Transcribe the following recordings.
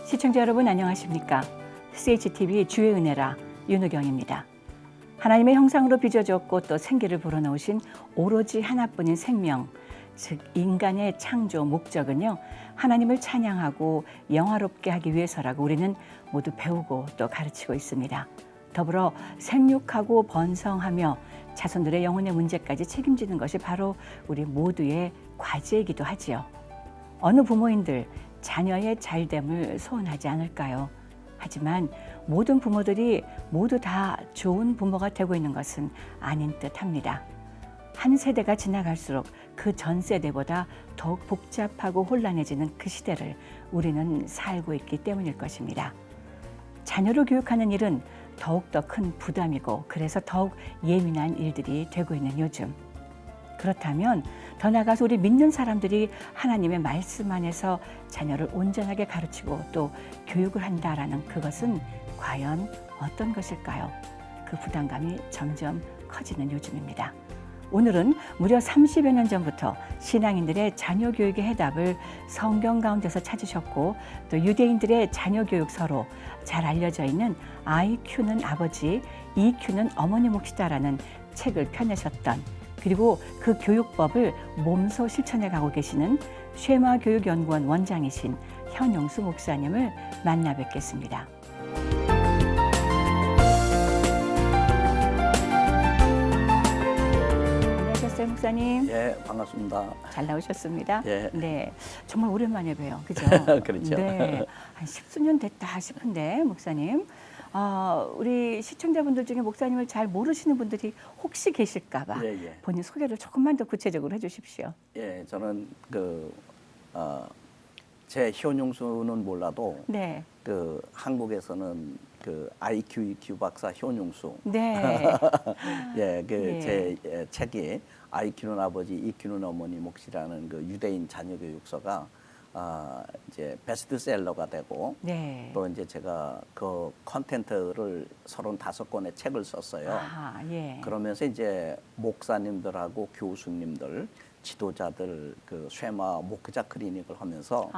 시청자 여러분 안녕하십니까? CHTV 주의 은혜라 윤우경입니다. 하나님의 형상으로 빚어졌고 또 생기를 불어넣으신 오로지 하나뿐인 생명, 즉 인간의 창조 목적은요, 하나님을 찬양하고 영화롭게 하기 위해서라고 우리는 모두 배우고 또 가르치고 있습니다. 더불어 생육하고 번성하며 자손들의 영혼의 문제까지 책임지는 것이 바로 우리 모두의 과제이기도 하지요. 어느 부모인들 자녀의 잘됨을 소원하지 않을까요? 하지만 모든 부모들이 모두 다 좋은 부모가 되고 있는 것은 아닌 듯합니다. 한 세대가 지나갈수록 그 전 세대보다 더욱 복잡하고 혼란해지는 그 시대를 우리는 살고 있기 때문일 것입니다. 자녀를 교육하는 일은 더욱더 큰 부담이고 그래서 더욱 예민한 일들이 되고 있는 요즘. 그렇다면 더 나아가서 우리 믿는 사람들이 하나님의 말씀 안에서 자녀를 온전하게 가르치고 또 교육을 한다라는 그것은 과연 어떤 것일까요? 그 부담감이 점점 커지는 요즘입니다. 오늘은 무려 30여 년 전부터 신앙인들의 자녀 교육의 해답을 성경 가운데서 찾으셨고 또 유대인들의 자녀 교육서로 잘 알려져 있는 아이 키우는 아버지, 이 키우는 어머니 몫이다라는 책을 펴내셨던, 그리고 그 교육법을 몸소 실천해 가고 계시는 쉐마 교육연구원 원장이신 현용수 목사님을 만나 뵙겠습니다. 안녕하셨어요, 목사님. 예, 반갑습니다. 잘 나오셨습니다. 예. 네, 정말 오랜만에 봬요, 그죠? 그렇죠. 네, 한 10수년 됐다 싶은데 목사님, 우리 시청자분들 중에 목사님을 잘 모르시는 분들이 혹시 계실까봐 예. 본인 소개를 조금만 더 구체적으로 해주십시오. 예, 저는 제 현용수는 몰라도 네, 한국에서는 IQ, EQ 박사 현용수. 네, 예, 예. 제 책이 IQ는 아버지, EQ는 어머니 몫이라는 유대인 자녀 교육서가 이제 베스트셀러가 되고, 네. 또 이제 제가 그 컨텐츠를 35권의 책을 썼어요. 아, 예. 그러면서 이제 목사님들하고 교수님들, 지도자들 쉐마 목회자 클리닉을 하면서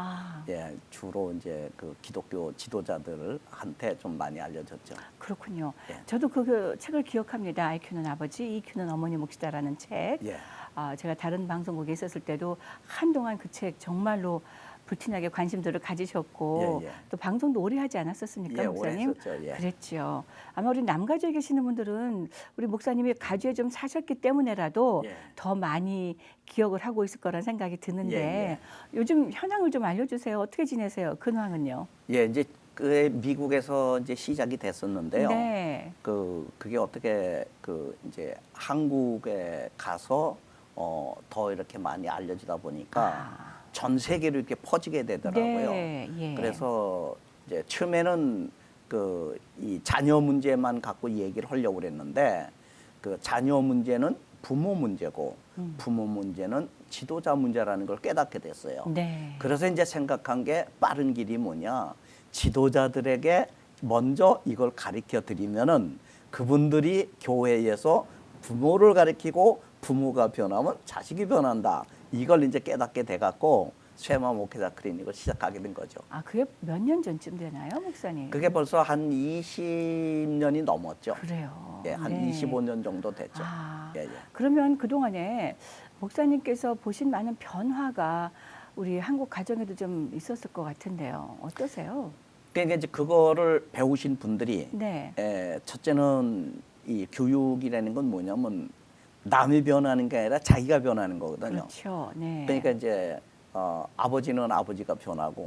예, 주로 이제 기독교 지도자들한테 좀 많이 알려졌죠. 그렇군요. 예. 저도 그 책을 기억합니다. IQ는 아버지, EQ는 어머니 몫이다라는 책. 예. 제가 다른 방송국에 있었을 때도 한동안 그 책 정말로 불티나게 관심들을 가지셨고, 예. 또 방송도 오래 하지 않았었습니까, 예, 오래 목사님? 했었죠. 예. 그랬죠. 아마 우리 남가주에 계시는 분들은 우리 목사님이 가주에 좀 사셨기 때문에라도 예. 더 많이 기억을 하고 있을 거란 생각이 드는데, 예. 요즘 현황을 좀 알려주세요. 어떻게 지내세요? 근황은요? 예, 이제 미국에서 이제 시작이 됐었는데요. 네. 그게 어떻게 이제 한국에 가서 더 이렇게 많이 알려지다 보니까 전 세계로 이렇게 퍼지게 되더라고요. 네, 예. 그래서 이제 처음에는 이 자녀 문제만 갖고 얘기를 하려고 그랬는데, 자녀 문제는 부모 문제고 부모 문제는 지도자 문제라는 걸 깨닫게 됐어요. 네. 그래서 이제 생각한 게 빠른 길이 뭐냐, 지도자들에게 먼저 이걸 가르쳐 드리면은 그분들이 교회에서 부모를 가르치고 부모가 변하면 자식이 변한다. 이걸 이제 깨닫게 돼갖고 쉐마 목회자 클리닉을 시작하게 된 거죠. 그게 몇 년 전쯤 되나요, 목사님? 그게 벌써 한 20년이 넘었죠. 그래요. 예, 한 네. 25년 정도 됐죠. 예. 그러면 그동안에 목사님께서 보신 많은 변화가 우리 한국 가정에도 좀 있었을 것 같은데요. 어떠세요? 그러니까 이제 그거를 배우신 분들이 네. 첫째는 이 교육이라는 건 뭐냐면 남이 변하는 게 아니라 자기가 변하는 거거든요. 그렇죠. 네. 그러니까 이제 아버지는 아버지가 변하고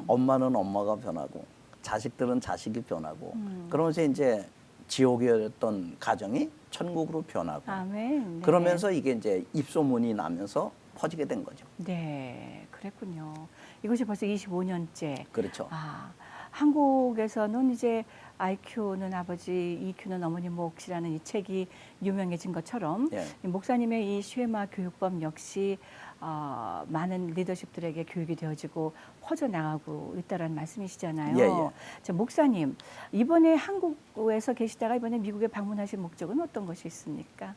엄마는 엄마가 변하고 자식들은 자식이 변하고 그러면서 이제 지옥이었던 가정이 천국으로 변하고 아멘. 네. 그러면서 이게 이제 입소문이 나면서 퍼지게 된 거죠. 네, 그랬군요. 이것이 벌써 25년째. 그렇죠. 한국에서는 이제 IQ는 아버지, EQ는 어머니 몫이라는 이 책이 유명해진 것처럼 예. 목사님의 이 쉐마 교육법 역시 많은 리더십들에게 교육이 되어지고 퍼져나가고 있다는 말씀이시잖아요. 예. 자, 목사님, 이번에 한국에서 계시다가 이번에 미국에 방문하신 목적은 어떤 것이 있습니까?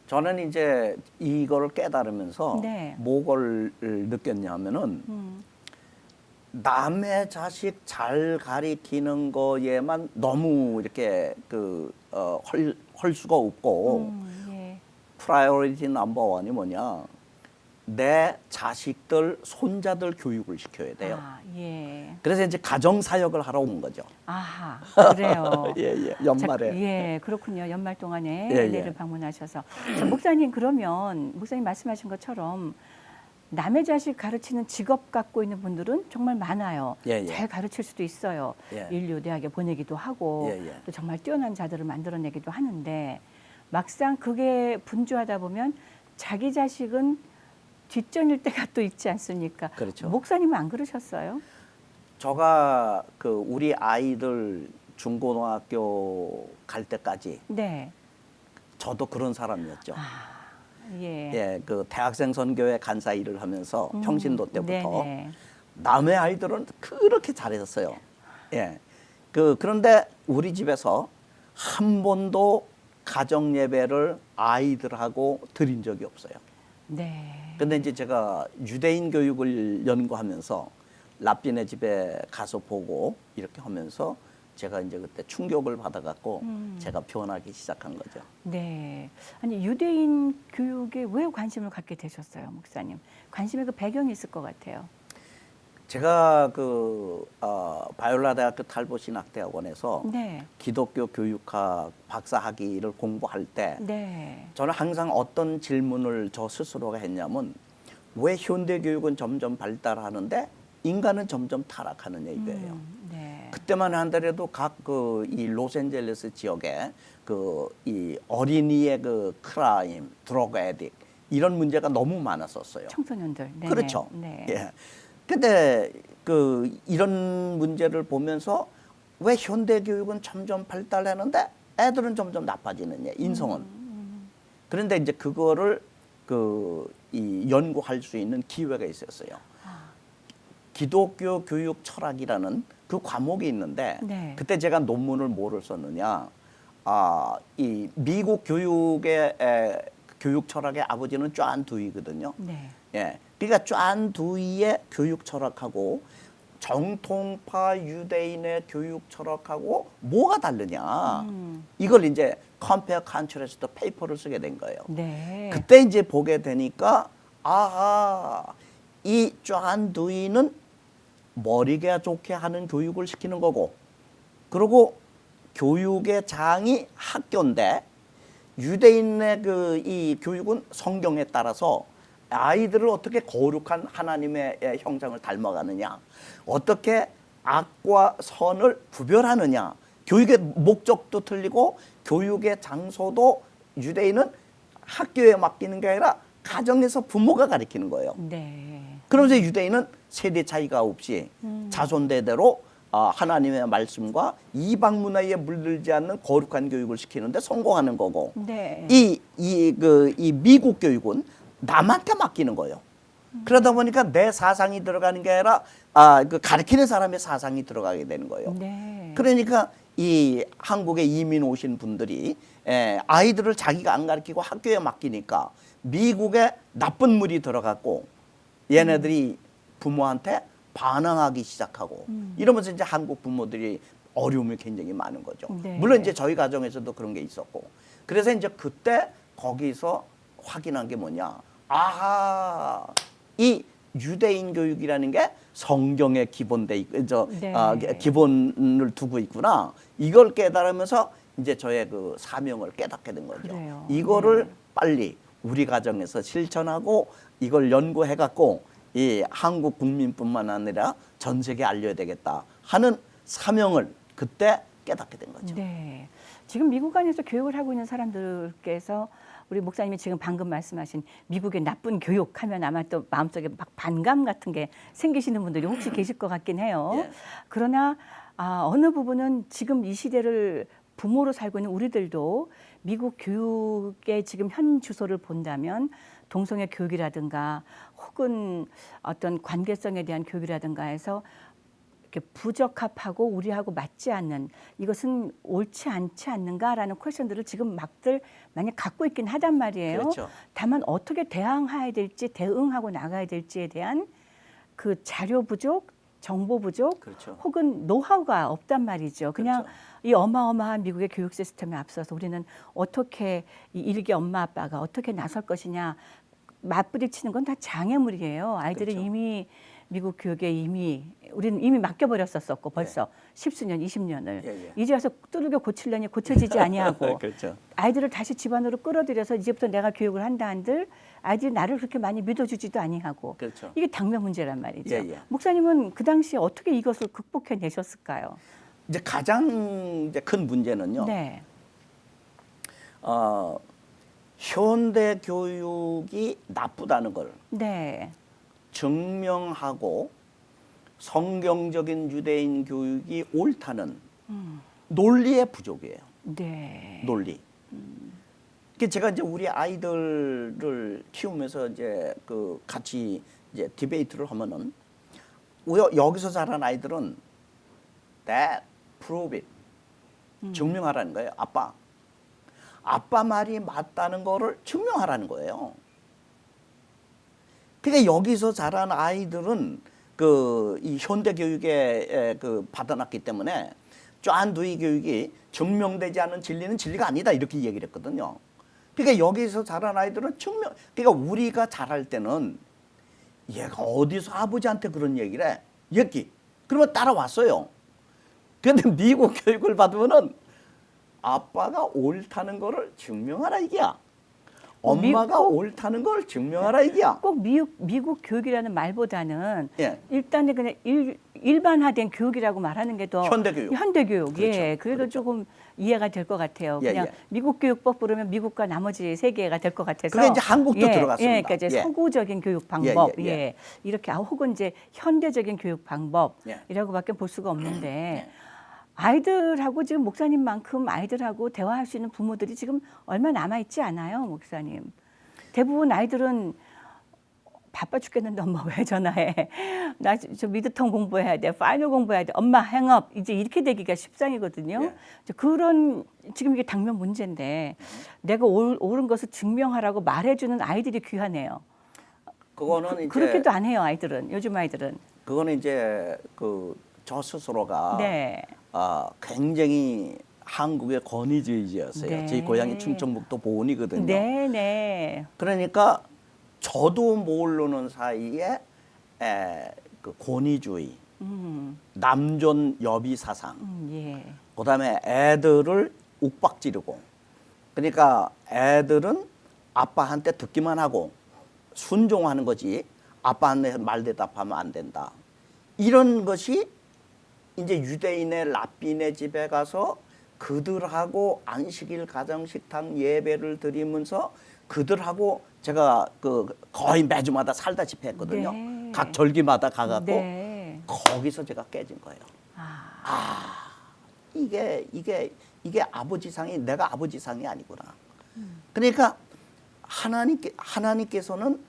저는 이제 이거를 깨달으면서 네. 뭐를 느꼈냐면은 남의 자식 잘 가리키는 거에만 너무 이렇게 할 수가 없고 예. 프라이어리티 넘버 원이 뭐냐? 내 자식들, 손자들 교육을 시켜야 돼요. 아, 예. 그래서 이제 가정 사역을 하러 온 거죠. 아하, 그래요. 예, 연말에. 예, 그렇군요. 연말 동안에 예, LA를 예. 방문하셔서. 자, 목사님, 그러면 목사님 말씀하신 것처럼 남의 자식 가르치는 직업 갖고 있는 분들은 정말 많아요. 예, 예. 잘 가르칠 수도 있어요. 예. 인류 대학에 보내기도 하고 예, 예. 또 정말 뛰어난 자들을 만들어내기도 하는데 막상 그게 분주하다 보면 자기 자식은 뒷전일 때가 또 있지 않습니까? 그렇죠. 목사님은 안 그러셨어요? 저가 우리 아이들 중고등학교 갈 때까지 네. 저도 그런 사람이었죠. 아, 예. 예, 대학생 선교회 간사 일을 하면서 평신도 때부터 네네. 남의 아이들은 그렇게 잘했었어요. 예. 그런데 우리 집에서 한 번도 가정 예배를 아이들하고 드린 적이 없어요. 네. 근데 이제 제가 유대인 교육을 연구하면서 랍빈의 집에 가서 보고 이렇게 하면서 제가 이제 그때 충격을 받아갖고 제가 변하기 시작한 거죠. 네. 아니 유대인 교육에 왜 관심을 갖게 되셨어요, 목사님? 관심의 그 배경이 있을 것 같아요. 제가 바이올라 대학교 탈보신학대학원에서 네. 기독교 교육학 박사학위를 공부할 때 네. 저는 항상 어떤 질문을 저 스스로가 했냐면 왜 현대 교육은 점점 발달하는데 인간은 점점 타락하는 얘기예요. 네. 그때만 하더라도 각 이 로스앤젤레스 지역에 이 어린이의 크라임, 드러그 애딕 이런 문제가 너무 많았었어요. 청소년들. 네네. 그렇죠. 네. 예. 근데 이런 문제를 보면서 왜 현대 교육은 점점 발달하는데 애들은 점점 나빠지느냐, 인성은. 그런데 이제 그거를 이 연구할 수 있는 기회가 있었어요. 기독교 교육 철학이라는 그 과목이 있는데 네. 그때 제가 논문을 뭐를 썼느냐, 이 미국 교육 철학의 아버지는 존 두이거든요. 네. 예, 그러니까 존 두이의 교육 철학하고 정통파 유대인의 교육 철학하고 뭐가 다르냐, 이걸 이제 컴페어 컨트래스트 페이퍼를 쓰게 된 거예요. 네. 그때 이제 보게 되니까 아하, 이 존 두이는 머리가 좋게 하는 교육을 시키는 거고, 그리고 교육의 장이 학교인데 유대인의 이 교육은 성경에 따라서 아이들을 어떻게 거룩한 하나님의 형상을 닮아가느냐, 어떻게 악과 선을 구별하느냐, 교육의 목적도 틀리고 교육의 장소도 유대인은 학교에 맡기는 게 아니라 가정에서 부모가 가르치는 거예요. 네. 그러면서 유대인은 세대 차이가 없이 자손대대로 하나님의 말씀과 이방 문화에 물들지 않는 거룩한 교육을 시키는데 성공하는 거고, 네. 이 미국 교육은 남한테 맡기는 거예요. 그러다 보니까 내 사상이 들어가는 게 아니라 가르치는 사람의 사상이 들어가게 되는 거예요. 네. 그러니까 이 한국에 이민 오신 분들이 아이들을 자기가 안 가르치고 학교에 맡기니까 미국에 나쁜 물이 들어갔고 얘네들이 부모한테 반항하기 시작하고 이러면서 이제 한국 부모들이 어려움이 굉장히 많은 거죠. 네. 물론 이제 저희 가정에서도 그런 게 있었고, 그래서 이제 그때 거기서 확인한 게 뭐냐, 아하, 이 유대인 교육이라는 게 성경에 기본돼 있고 네. 기본을 두고 있구나, 이걸 깨달으면서 이제 저의 그 사명을 깨닫게 된 거죠. 그래요. 이거를 네. 빨리 우리 가정에서 실천하고 이걸 연구해 갖고 이 한국 국민뿐만 아니라 전 세계에 알려야 되겠다 하는 사명을 그때 깨닫게 된 거죠. 네. 지금 미국 안에서 교육을 하고 있는 사람들께서 우리 목사님이 지금 방금 말씀하신 미국의 나쁜 교육하면 아마 또 마음속에 막 반감 같은 게 생기시는 분들이 혹시 계실 것 같긴 해요. 예. 그러나 어느 부분은 지금 이 시대를 부모로 살고 있는 우리들도 미국 교육의 지금 현 주소를 본다면 동성애 교육이라든가 혹은 어떤 관계성에 대한 교육이라든가 해서 이렇게 부적합하고 우리하고 맞지 않는, 이것은 옳지 않지 않는가라는 퀘션들을 지금 막들 많이 갖고 있긴 하단 말이에요. 그렇죠. 다만 어떻게 대항해야 될지, 대응하고 나가야 될지에 대한 그 자료 부족 정보 부족 그렇죠. 혹은 노하우가 없단 말이죠. 그냥 그렇죠. 이 어마어마한 미국의 교육 시스템에 앞서서 우리는 어떻게 이 일개 엄마 아빠가 어떻게 나설 것이냐 맞부딪히는 건 다 장애물이에요. 아이들은 그렇죠. 이미 미국 교육에 우리는 이미 맡겨버렸었고 벌써 십수년, 20년을 예, 예. 이제 와서 두들겨 고치려니 고쳐지지 아니하고 그렇죠. 아이들을 다시 집안으로 끌어들여서 이제부터 내가 교육을 한다 한들 아이들이 나를 그렇게 많이 믿어주지도 아니하고 그렇죠. 이게 당면 문제란 말이죠. 예, 예. 목사님은 그 당시에 어떻게 이것을 극복해내셨을까요? 이제 가장 이제 큰 문제는요. 네. 현대 교육이 나쁘다는 걸 네. 증명하고 성경적인 유대인 교육이 옳다는 논리의 부족이에요. 네. 논리. 그 제가 이제 우리 아이들을 키우면서 이제 그 같이 이제 디베이트를 하면은 여기서 자란 아이들은 that prove it 증명하라는 거예요. 아빠 말이 맞다는 거를 증명하라는 거예요. 그러니까 여기서 자란 아이들은 그 이 현대 교육에 그 받아놨기 때문에 쫌두이 교육이 증명되지 않은 진리는 진리가 아니다 이렇게 얘기를 했거든요. 그러니까 여기서 자란 아이들은 그러니까 우리가 자랄 때는 얘가 어디서 아버지한테 그런 얘기를 해? 얘기. 그러면 따라왔어요. 그런데 미국 교육을 받으면은 아빠가 옳다는 거를 증명하라 이게야. 엄마가 옳다는 걸 증명하라 이게야. 꼭 미국 교육이라는 말보다는 예. 일단은 그냥 일반화된 교육이라고 말하는 게 더 현대교육. 현대교육. 그렇죠. 예. 그래도 그렇죠. 조금 이해가 될 것 같아요. 예, 그냥 예. 미국 교육법 부르면 미국과 나머지 세계가 될 것 같아서. 그게 이제 한국도 들어갔습니다. 예. 그러니까 이제 예. 서구적인 교육 방법. 예, 예, 예. 이렇게 혹은 이제 현대적인 교육 방법이라고밖에 볼 수가 없는데 아이들하고 지금 목사님만큼 아이들하고 대화할 수 있는 부모들이 지금 얼마 남아 있지 않아요, 목사님. 대부분 아이들은 바빠 죽겠는데 엄마 왜 전화해? 나 저 미드텀 공부해야 돼. 파이널 공부해야 돼. 엄마 행업. 이제 이렇게 되기가 십상이거든요. 예. 그런 지금 이게 당면 문제인데 내가 옳은 것을 증명하라고 말해주는 아이들이 귀하네요. 그거는 이제 그렇게도 안 해요, 아이들은. 요즘 아이들은. 그거는 이제 그 저 스스로가 네. 굉장히 한국의 권위주의자였어요. 네. 제 고향이 충청북도 보은이거든요. 네, 네. 그러니까 저도 모르는 사이에 그 권위주의, 남존 여비 사상, 예. 그다음에 애들을 욱박지르고, 그러니까 애들은 아빠한테 듣기만 하고 순종하는 거지 아빠한테 말 대답하면 안 된다. 이런 것이 이제 유대인의 랍빈의 집에 가서 그들하고 안식일 가정식당 예배를 드리면서 그들하고 제가 그 거의 매주마다 살다시피 했거든요. 네. 각 절기마다 가갖고 네. 거기서 제가 깨진 거예요. 이게 아버지상이 내가 아버지상이 아니구나. 그러니까 하나님께서는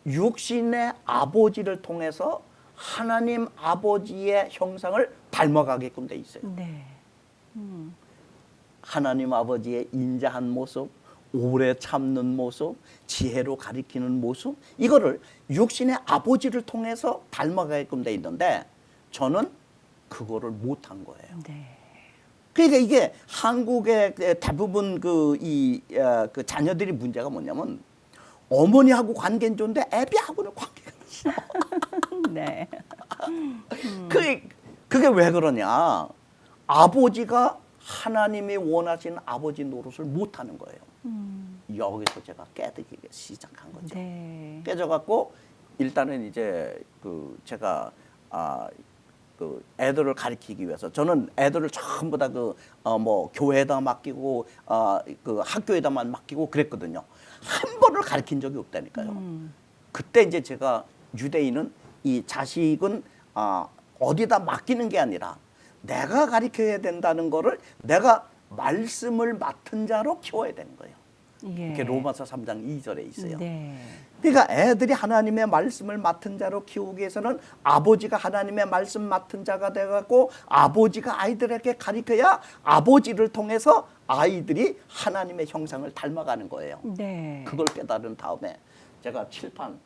육신의 아버지를 통해서 하나님 아버지의 형상을 닮아가게끔 돼 있어요. 네. 하나님 아버지의 인자한 모습, 오래 참는 모습, 지혜로 가리키는 모습, 이거를 육신의 아버지를 통해서 닮아가게끔 돼 있는데 저는 그거를 못한 거예요. 네. 그러니까 이게 한국의 대부분 그 자녀들이 문제가 뭐냐면 어머니하고 관계는 좋은데 애비하고는 관계가 싫어. 네. 그게 왜 그러냐? 아버지가 하나님이 원하시는 아버지 노릇을 못하는 거예요. 여기서 제가 깨닫기 시작한 거죠. 네. 깨져갖고 일단은 이제 그 제가 그 애들을 가르치기 위해서 저는 애들을 전부 다 뭐 교회에다 맡기고 그 학교에다만 맡기고 그랬거든요. 한 번을 가르친 적이 없다니까요. 그때 이제 제가 유대인은 이 자식은 어디다 맡기는 게 아니라 내가 가르쳐야 된다는 거를 내가 말씀을 맡은 자로 키워야 되는 거예요. 예. 이렇게 로마서 3장 2절에 있어요. 네. 그러니까 애들이 하나님의 말씀을 맡은 자로 키우기 위해서는 아버지가 하나님의 말씀 맡은 자가 돼갖고 아버지가 아이들에게 가르쳐야 아버지를 통해서 아이들이 하나님의 형상을 닮아가는 거예요. 네. 그걸 깨달은 다음에 제가 칠판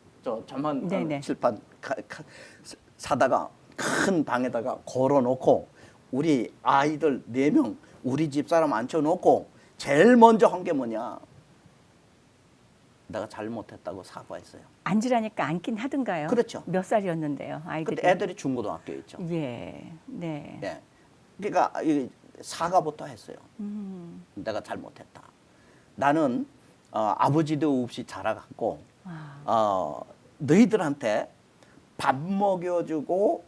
사다가 큰 방에다가 걸어놓고 우리 아이들 4명 우리 집사람 앉혀놓고 제일 먼저 한 게 뭐냐? 내가 잘못했다고 사과했어요. 앉으라니까 앉긴 하던가요? 그렇죠. 몇 살이었는데요, 아이들이? 그때 애들이 중고등학교에 있죠. 예, 네. 예. 그러니까 이 사과부터 했어요. 내가 잘못했다. 나는 아버지도 없이 자라갔고 너희들한테 밥 먹여주고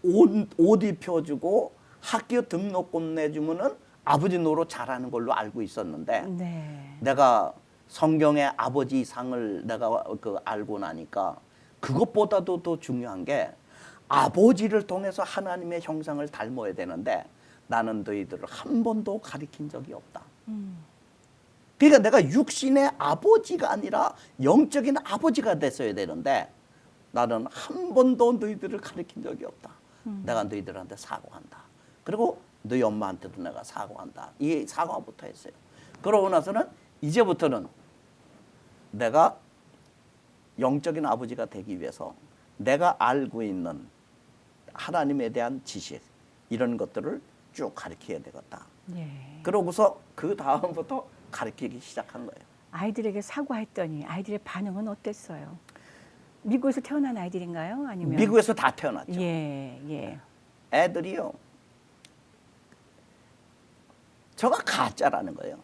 옷 입혀주고 학교 등록금 내주면은 아버지 노릇 잘하는 걸로 알고 있었는데 네. 내가 성경의 아버지 상을 내가 알고 나니까 그것보다도 더 중요한 게 아버지를 통해서 하나님의 형상을 닮아야 되는데 나는 너희들을 한 번도 가리킨 적이 없다. 그러니까 내가 육신의 아버지가 아니라 영적인 아버지가 됐어야 되는데 나는 한 번도 너희들을 가리킨 적이 없다. 내가 너희들한테 사과한다. 그리고 너희 엄마한테도 내가 사과한다. 이 사과부터 했어요. 그러고 나서는 이제부터는 내가 영적인 아버지가 되기 위해서 내가 알고 있는 하나님에 대한 지식 이런 것들을 쭉 가르쳐야 되겠다. 예. 그러고서 그 다음부터 가르치기 시작한 거예요. 아이들에게 사과했더니 아이들의 반응은 어땠어요? 미국에서 태어난 아이들인가요? 아니면 미국에서 다 태어났죠. 예, 예. 애들이요. 저가 가짜라는 거예요.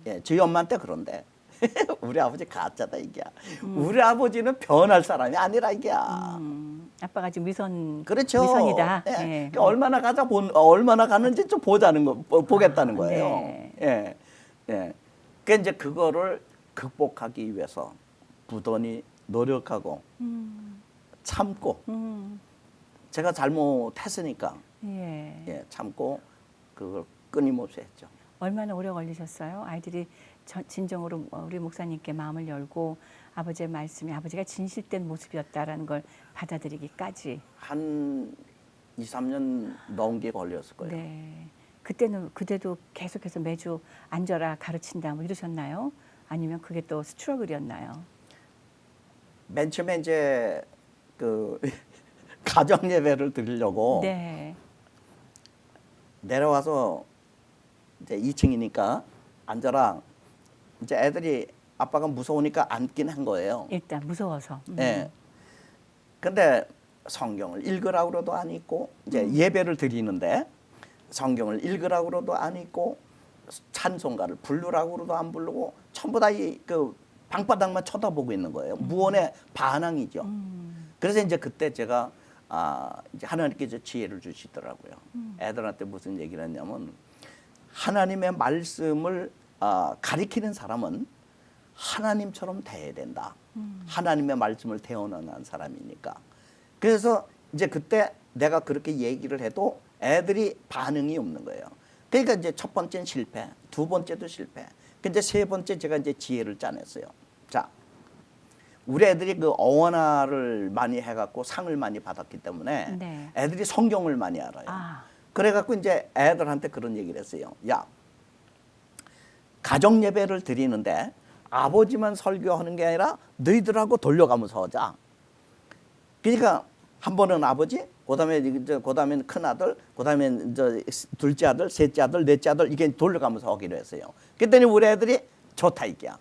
예, 저희 엄마한테 그런데 우리 아버지 가짜다 이게. 우리 아버지는 변할 사람이 아니라 이게. 아빠가 지금 그렇죠. 미선이다. 예. 예. 그러니까 얼마나 가는지 좀 보겠다는 거예요. 네. 예, 예. 그러니까 이제 그거를 극복하기 위해서 부단히 노력하고 참고 제가 잘못했으니까 예. 참고 그걸 끊임없이 했죠. 얼마나 오래 걸리셨어요? 아이들이 진정으로 우리 목사님께 마음을 열고 아버지의 말씀이 아버지가 진실된 모습이었다라는 걸 받아들이기까지. 한 2, 3년 넘게 걸렸을 거예요. 네. 그때도 계속해서 매주 앉아라 가르친다 뭐 이러셨나요? 아니면 그게 또 스트러글이었나요? 맨 처음에 이제 그 가정 예배를 드리려고 네. 내려와서 이제 2층이니까 앉아라. 이제 애들이 아빠가 무서우니까 앉긴 한 거예요. 일단 무서워서. 예. 근데 성경을 읽으라고 그래도 안 읽고 이제 예배를 드리는데 성경을 읽으라고 그래도 안 읽고 찬송가를 부르라고 그래도 안 부르고 전부 다 이 그 방바닥만 쳐다보고 있는 거예요. 무언의 반항이죠. 그래서 이제 그때 제가 이제 하나님께서 지혜를 주시더라고요. 애들한테 무슨 얘기를 했냐면 하나님의 말씀을 가리키는 사람은 하나님처럼 대해야 된다. 하나님의 말씀을 대언하는 사람이니까. 그래서 이제 그때 내가 그렇게 얘기를 해도 애들이 반응이 없는 거예요. 그러니까 이제 첫 번째는 실패, 두 번째도 실패. 근데 세 번째 제가 이제 지혜를 짜냈어요. 자, 우리 애들이 그 어원화를 많이 해갖고 상을 많이 받았기 때문에 네. 애들이 성경을 많이 알아요. 그래갖고 이제 애들한테 그런 얘기를 했어요. 야, 가정 예배를 드리는데 아버지만 설교하는 게 아니라 너희들하고 돌려가면서 하자. 그러니까 한 번은 아버지, 그다음엔 큰 아들, 그다음엔 둘째 아들, 셋째 아들, 넷째 아들 이게 돌려가면서 하기로 했어요. 그랬더니 우리 애들이 좋다 이게야.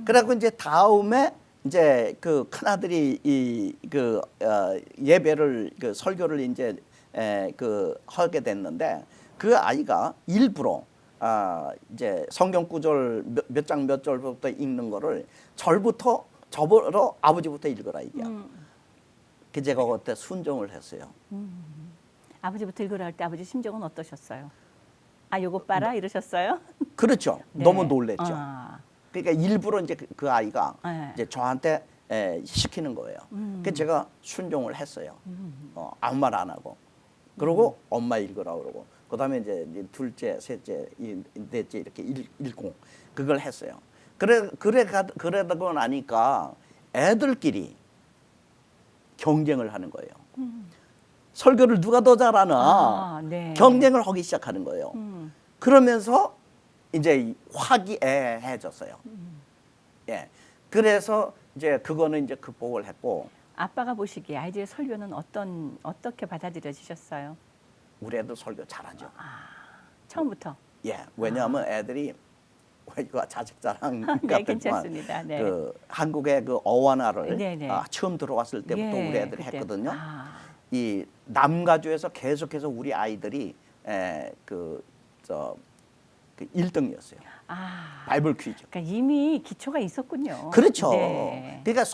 그래갖고 이제 다음에 이제 그 큰 아들이 예배를 설교를 이제 하게 됐는데 그 아이가 일부러 이제 성경 구절 몇 장 몇 절부터 읽는 거를 절부터 저보러 아버지부터 읽어라 이게야. 그 제가 그때 순종을 했어요. 아버지부터 읽으라 할 때 아버지 심정은 어떠셨어요? 요거 봐라 이러셨어요? 그렇죠. 네. 너무 놀랬죠. 그러니까 일부러 이제 그 아이가 네. 이제 저한테 시키는 거예요. 그래서 제가 순종을 했어요. 아무 말 안 하고. 그러고 엄마 읽으라 그러고. 그다음에 이제 둘째, 셋째, 넷째 이렇게 읽고 그걸 했어요. 그러고 나니까 애들끼리 경쟁을 하는 거예요. 설교를 누가 더 잘하나 네. 경쟁을 하기 시작하는 거예요. 그러면서 이제 화기애애해졌어요. 예, 그래서 이제 그거는 이제 극복을 했고 아빠가 보시기에 아이들의 설교는 어떻게 받아들여지셨어요? 우리 애들 설교 잘하죠. 처음부터. 예, 왜냐하면 애들이 이거 자식 자랑 네, 같지만 괜찮습니다. 네. 그 한국의 그 어원화를 네네. 처음 들어왔을 때부터 예, 우리 애들이 그때. 했거든요. 아, 이 남가주에서 계속해서 우리 아이들이 그 1등이었어요. 아. 바이블 퀴즈. 그러니까 이미 기초가 있었군요. 그렇죠. 네. 그러니까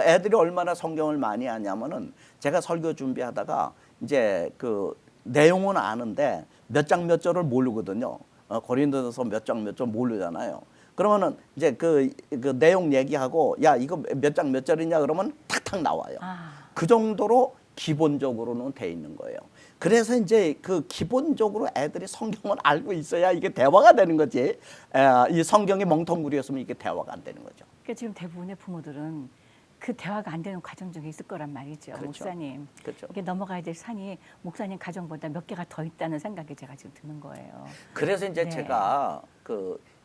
애들이 얼마나 성경을 많이 아냐면은 제가 설교 준비하다가 이제 그 내용은 아는데 몇 장 몇 절을 모르거든요. 고린도서 몇 장 몇 절 모르잖아요. 그러면은 이제 그 내용 얘기하고 야 이거 몇 장 몇 절이냐 그러면 탁탁 나와요. 아. 그 정도로 기본적으로는 돼 있는 거예요. 그래서 이제 그 기본적으로 애들이 성경을 알고 있어야 이게 대화가 되는 거지. 이 성경이 멍텅구리였으면 이게 대화가 안 되는 거죠. 그러니까 지금 대부분의 부모들은 그 대화가 안 되는 과정 중에 있을 거란 말이죠. 그렇죠. 목사님. 그렇죠. 이게 넘어가야 될 산이 목사님 가정보다 몇 개가 더 있다는 생각이 제가 지금 드는 거예요. 그래서 이제 네. 제가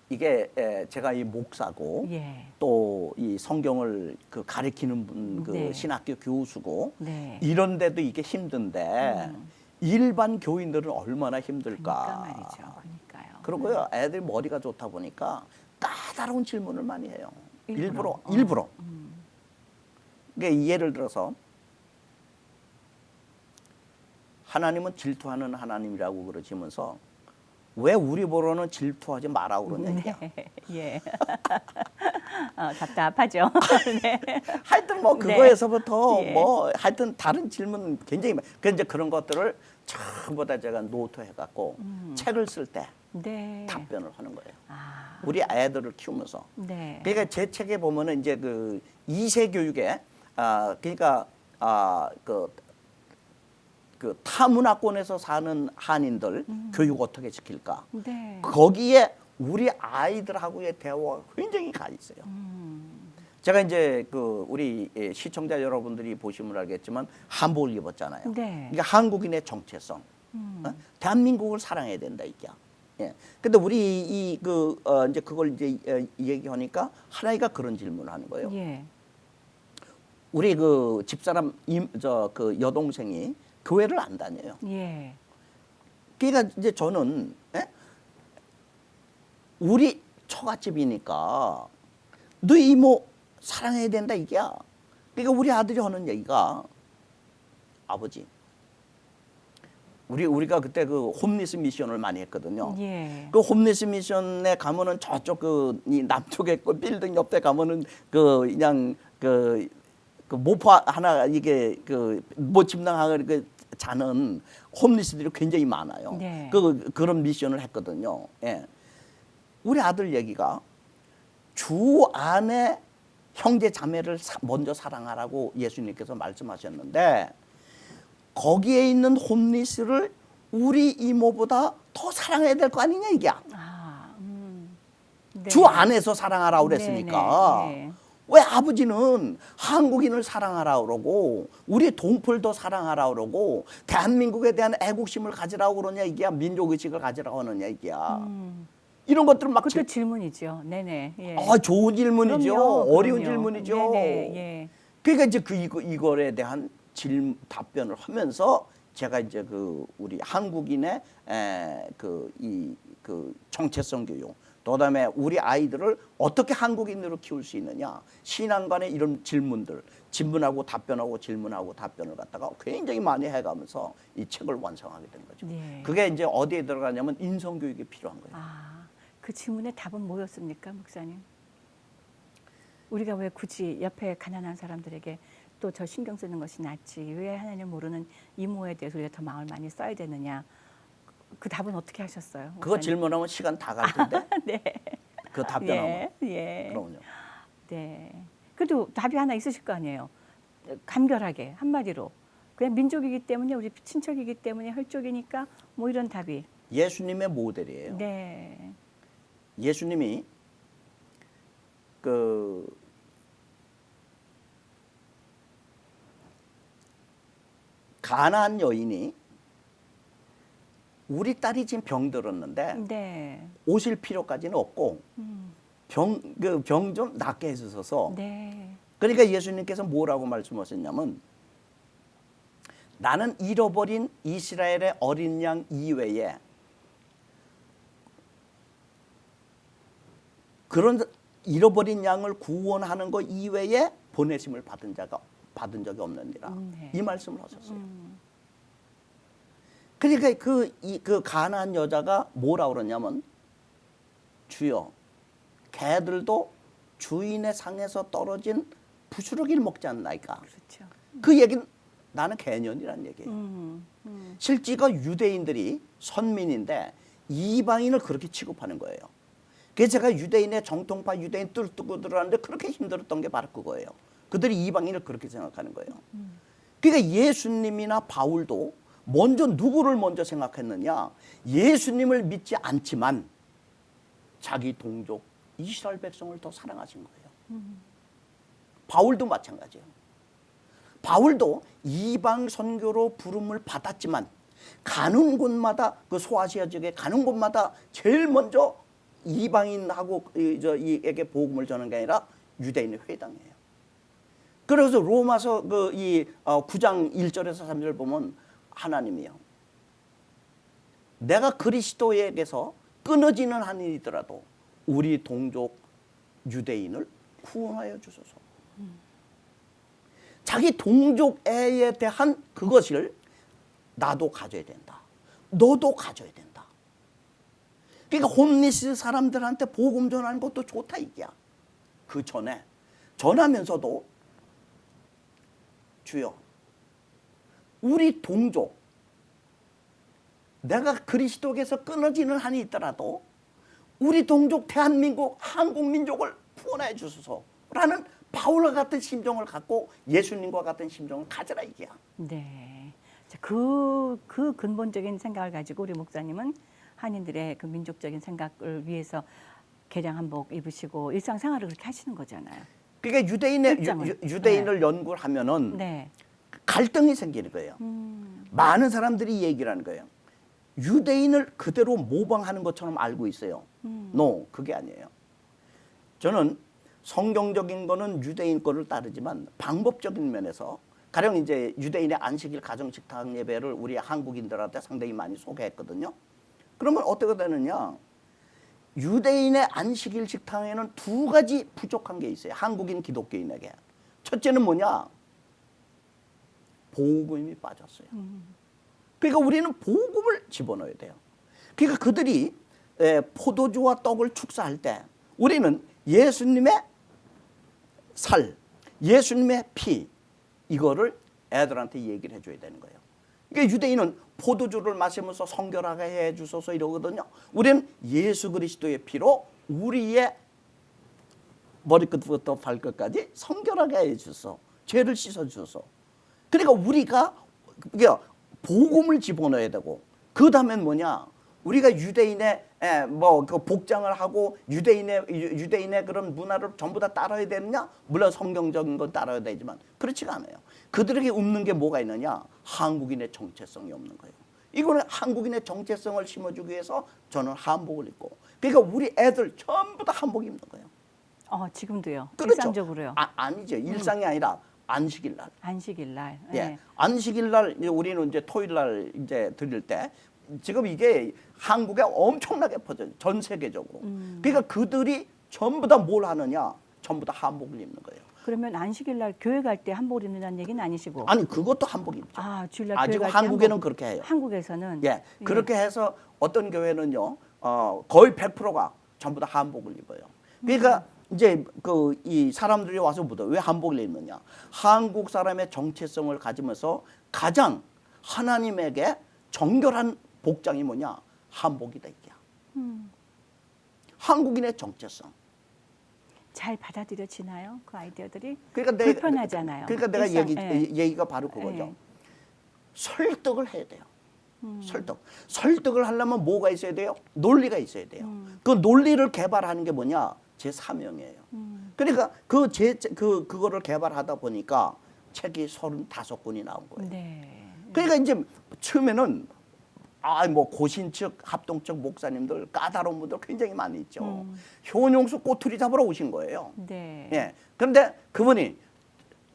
이게 제가 이 목사고 예. 또 이 성경을 그 가르치는 분 네. 신학교 교수고 네. 이런데도 이게 힘든데 일반 교인들은 얼마나 힘들까. 그러니까 말이죠. 그러니까요. 그러고요. 애들 머리가 좋다 보니까 까다로운 질문을 많이 해요. 일부러. 일부러. 그러니까 예를 들어서 하나님은 질투하는 하나님이라고 그러시면서 왜 우리 보러는 질투하지 마라 그러냐 이게. 네. 예. 답답하죠. 네. 하여튼 뭐 네. 그거에서부터 예. 뭐 하여튼 다른 질문 굉장히 많아요. 그래서 이제 그런 것들을 전부 다 제가 노트해 갖고 책을 쓸 때 네. 답변을 하는 거예요. 아. 우리 애들을 키우면서. 네. 그러니까 제 책에 보면은 이제 그 2세 교육에 그러니까 그 타문화권에서 사는 한인들 교육 어떻게 시킬까? 네. 거기에 우리 아이들하고의 대화가 굉장히 가 있어요. 제가 이제 그 우리 시청자 여러분들이 보시면 알겠지만 한복을 입었잖아요. 네. 그러니까 한국인의 정체성, 대한민국을 사랑해야 된다 이게. 예. 근데 우리 이제 그걸 이제 얘기하니까 하나이가 그런 질문을 하는 거예요. 예. 우리 그 집사람 그 여동생이 교회를 안 다녀요. 예. 그러니까 이제 저는 우리 처갓집이니까 너 이모 사랑해야 된다 이게야. 그러니까 우리 아들이 하는 얘기가 아버지 우리가 그때 그 홈리스 미션을 많이 했거든요. 예. 그 홈리스 미션에 가면은 저쪽 이 남쪽에 그 빌딩 옆에 가면은 그냥 그 모파 하나 이게 뭐 침낭하고 그 자는 홈리스들이 굉장히 많아요. 네. 그런 미션을 했거든요. 예. 우리 아들 얘기가 주 안에 형제 자매를 먼저 사랑하라고 예수님께서 말씀하셨는데 거기에 있는 홈리스를 우리 이모보다 더 사랑해야 될 거 아니냐 이게. 아, 네. 주 안에서 사랑하라고 그랬으니까. 네, 네. 왜 아버지는 한국인을 사랑하라 그러고 우리 동폴도 사랑하라 그러고 대한민국에 대한 애국심을 가지라고 그러냐 이게야. 민족의식을 가지라고 하느냐 이게야. 이런 것들은 막 그것도 질문이죠. 네네. 예. 좋은 질문이죠. 그럼요, 어려운 그럼요. 질문이죠. 네네. 예. 그러니까 이제 이거에 대한 답변을 하면서 제가 이제 우리 한국인의 정체성 교육, 그다음에 우리 아이들을 어떻게 한국인으로 키울 수 있느냐, 신앙관의 이런 질문하고 답변하고 질문하고 답변을 갖다가 굉장히 많이 해가면서 이 책을 완성하게 된 거죠. 네. 그게 이제 어디에 들어가냐면 인성 교육이 필요한 거예요. 그 질문의 답은 뭐였습니까, 목사님? 우리가 왜 굳이 옆에 가난한 사람들에게 또 저 신경 쓰는 것이 낫지? 왜 하나님 모르는 이모에 대해서 우리가 더 마음을 많이 써야 되느냐? 그 답은 어떻게 하셨어요? 목사님? 그거 질문하면 시간 다 갈 텐데. 네. 그 답변하면. 예. 그럼요. 네. 그래도 답이 하나 있으실 거 아니에요. 간결하게 한마디로 그냥 민족이기 때문에 우리 친척이기 때문에 혈족이니까 뭐 이런 답이. 예수님의 모델이에요. 네. 예수님이 가나안 여인이 우리 딸이 지금 병들었는데 네. 오실 필요까지는 없고 병 좀 낫게 해주셔서 네. 그러니까 예수님께서 뭐라고 말씀하셨냐면 나는 잃어버린 이스라엘의 어린 양 이외에 그런 잃어버린 양을 구원하는 것 이외에 보내심을 받은 적이 없느니라. 네. 이 말씀을 하셨어요. 그러니까 그 가난한 여자가 뭐라 그러냐면 주여 개들도 주인의 상에서 떨어진 부스러기를 먹지 않나이까. 그렇죠. 그 얘기는 나는 개년이란 얘기예요. 실제가 유대인들이 선민인데 이방인을 그렇게 취급하는 거예요. 그래서 제가 유대인의 정통파 유대인 뚫고 들어왔는데 그렇게 힘들었던 게 바로 그거예요. 그들이 이방인을 그렇게 생각하는 거예요. 그러니까 예수님이나 바울도 먼저 누구를 먼저 생각했느냐? 예수님을 믿지 않지만 자기 동족 이스라엘 백성을 더 사랑하신 거예요. 바울도 마찬가지예요. 바울도 이방 선교로 부름을 받았지만 가는 곳마다 그 소아시아 지역에 가는 곳마다 제일 먼저 이방인하고 이에게 복음을 전하는 게 아니라 유대인의 회당이에요. 그래서 로마서 9장 1절에서 3절 보면 하나님이요. 내가 그리스도에게서 끊어지는 한이더라도 우리 동족 유대인을 구원하여 주소서. 자기 동족애에 대한 그것을 나도 가져야 된다. 너도 가져야 된다. 그러니까 홈리스 사람들한테 복음 전하는 것도 좋다 이게야. 그 전에 전하면서도 주여 우리 동족 내가 그리스도에게서 끊어지는 한이 있더라도 우리 동족 대한민국 한국민족을 구원해 주소서라는 바울과 같은 심정을 갖고 예수님과 같은 심정을 가져라 이게야. 네. 그 근본적인 생각을 가지고 우리 목사님은 한인들의 그 민족적인 생각을 위해서 개량 한복 입으시고 일상생활을 그렇게 하시는 거잖아요. 그러니까 유대인을 연구를 하면은 네. 갈등이 생기는 거예요. 많은 사람들이 얘기를 하는 거예요. 유대인을 그대로 모방하는 것처럼 알고 있어요. No, 그게 아니에요. 저는 성경적인 거는 유대인 거를 따르지만 방법적인 면에서 가령 이제 유대인의 안식일 가정식탁 예배를 우리 한국인들한테 상당히 많이 소개했거든요. 그러면 어떻게 되느냐? 유대인의 안식일 식탁에는 두 가지 부족한 게 있어요. 한국인 기독교인에게. 첫째는 뭐냐? 복음이 빠졌어요. 그러니까 우리는 복음을 집어넣어야 돼요. 그러니까 그들이 포도주와 떡을 축사할 때 우리는 예수님의 살, 예수님의 피 이거를 애들한테 얘기를 해줘야 되는 거예요. 그러니까 유대인은 포도주를 마시면서 성결하게 해주소서 이러거든요. 우리는 예수 그리스도의 피로 우리의 머리끝부터 발끝까지 성결하게 해주소서, 죄를 씻어주소서. 그러니까 우리가 복음을 집어넣어야 되고 그 다음엔 뭐냐? 우리가 유대인의 그 복장을 하고 유대인의 그런 문화를 전부 다 따라야 되느냐? 물론 성경적인 건 따라야 되지만 그렇지가 않아요. 그들에게 없는 게 뭐가 있느냐? 한국인의 정체성이 없는 거예요. 이거는 한국인의 정체성을 심어주기 위해서 저는 한복을 입고 그러니까 우리 애들 전부 다 한복 입는 거예요. 지금도요. 그렇죠. 일상적으로요. 아니죠. 일상이 아니라 안식일 날. 안식일 날. 예. 네. 안식일 날 우리는 이제 토요일 날 이제 드릴 때 지금 이게 한국에 엄청나게 퍼져요. 전 세계적으로. 그러니까 그들이 전부 다 뭘 하느냐? 전부 다 한복을 입는 거예요. 그러면 안식일 날 교회 갈 때 한복을 입는다는 얘기는 아니시고. 아니 그것도 한복 입죠. 주일날 아직 교회 갈때 한국에는 한복. 그렇게 해요. 한국에서는 예. 그렇게 해서 어떤 교회는요. 거의 100%가 전부 다 한복을 입어요. 그러니까 이제 이 사람들이 와서 묻어 왜 한복을 입느냐? 한국 사람의 정체성을 가지면서 가장 하나님에게 정결한 복장이 뭐냐? 한복이다 이게. 한국인의 정체성. 잘 받아들여지나요? 그 아이디어들이? 그러니까 불편하잖아요. 그러니까 내가 일상, 얘기가 바로 그거죠. 예. 설득을 해야 돼요. 설득을 하려면 뭐가 있어야 돼요? 논리가 있어야 돼요. 그 논리를 개발하는 게 뭐냐? 제 사명이에요. 그러니까 그거를 개발하다 보니까 책이 35권이 나온 거예요. 네. 그러니까 이제 처음에는 고신 측, 합동 측 목사님들 까다로운 분들 굉장히 많이 있죠. 효용수 꼬투리 잡으러 오신 거예요. 네. 예. 그런데 그분이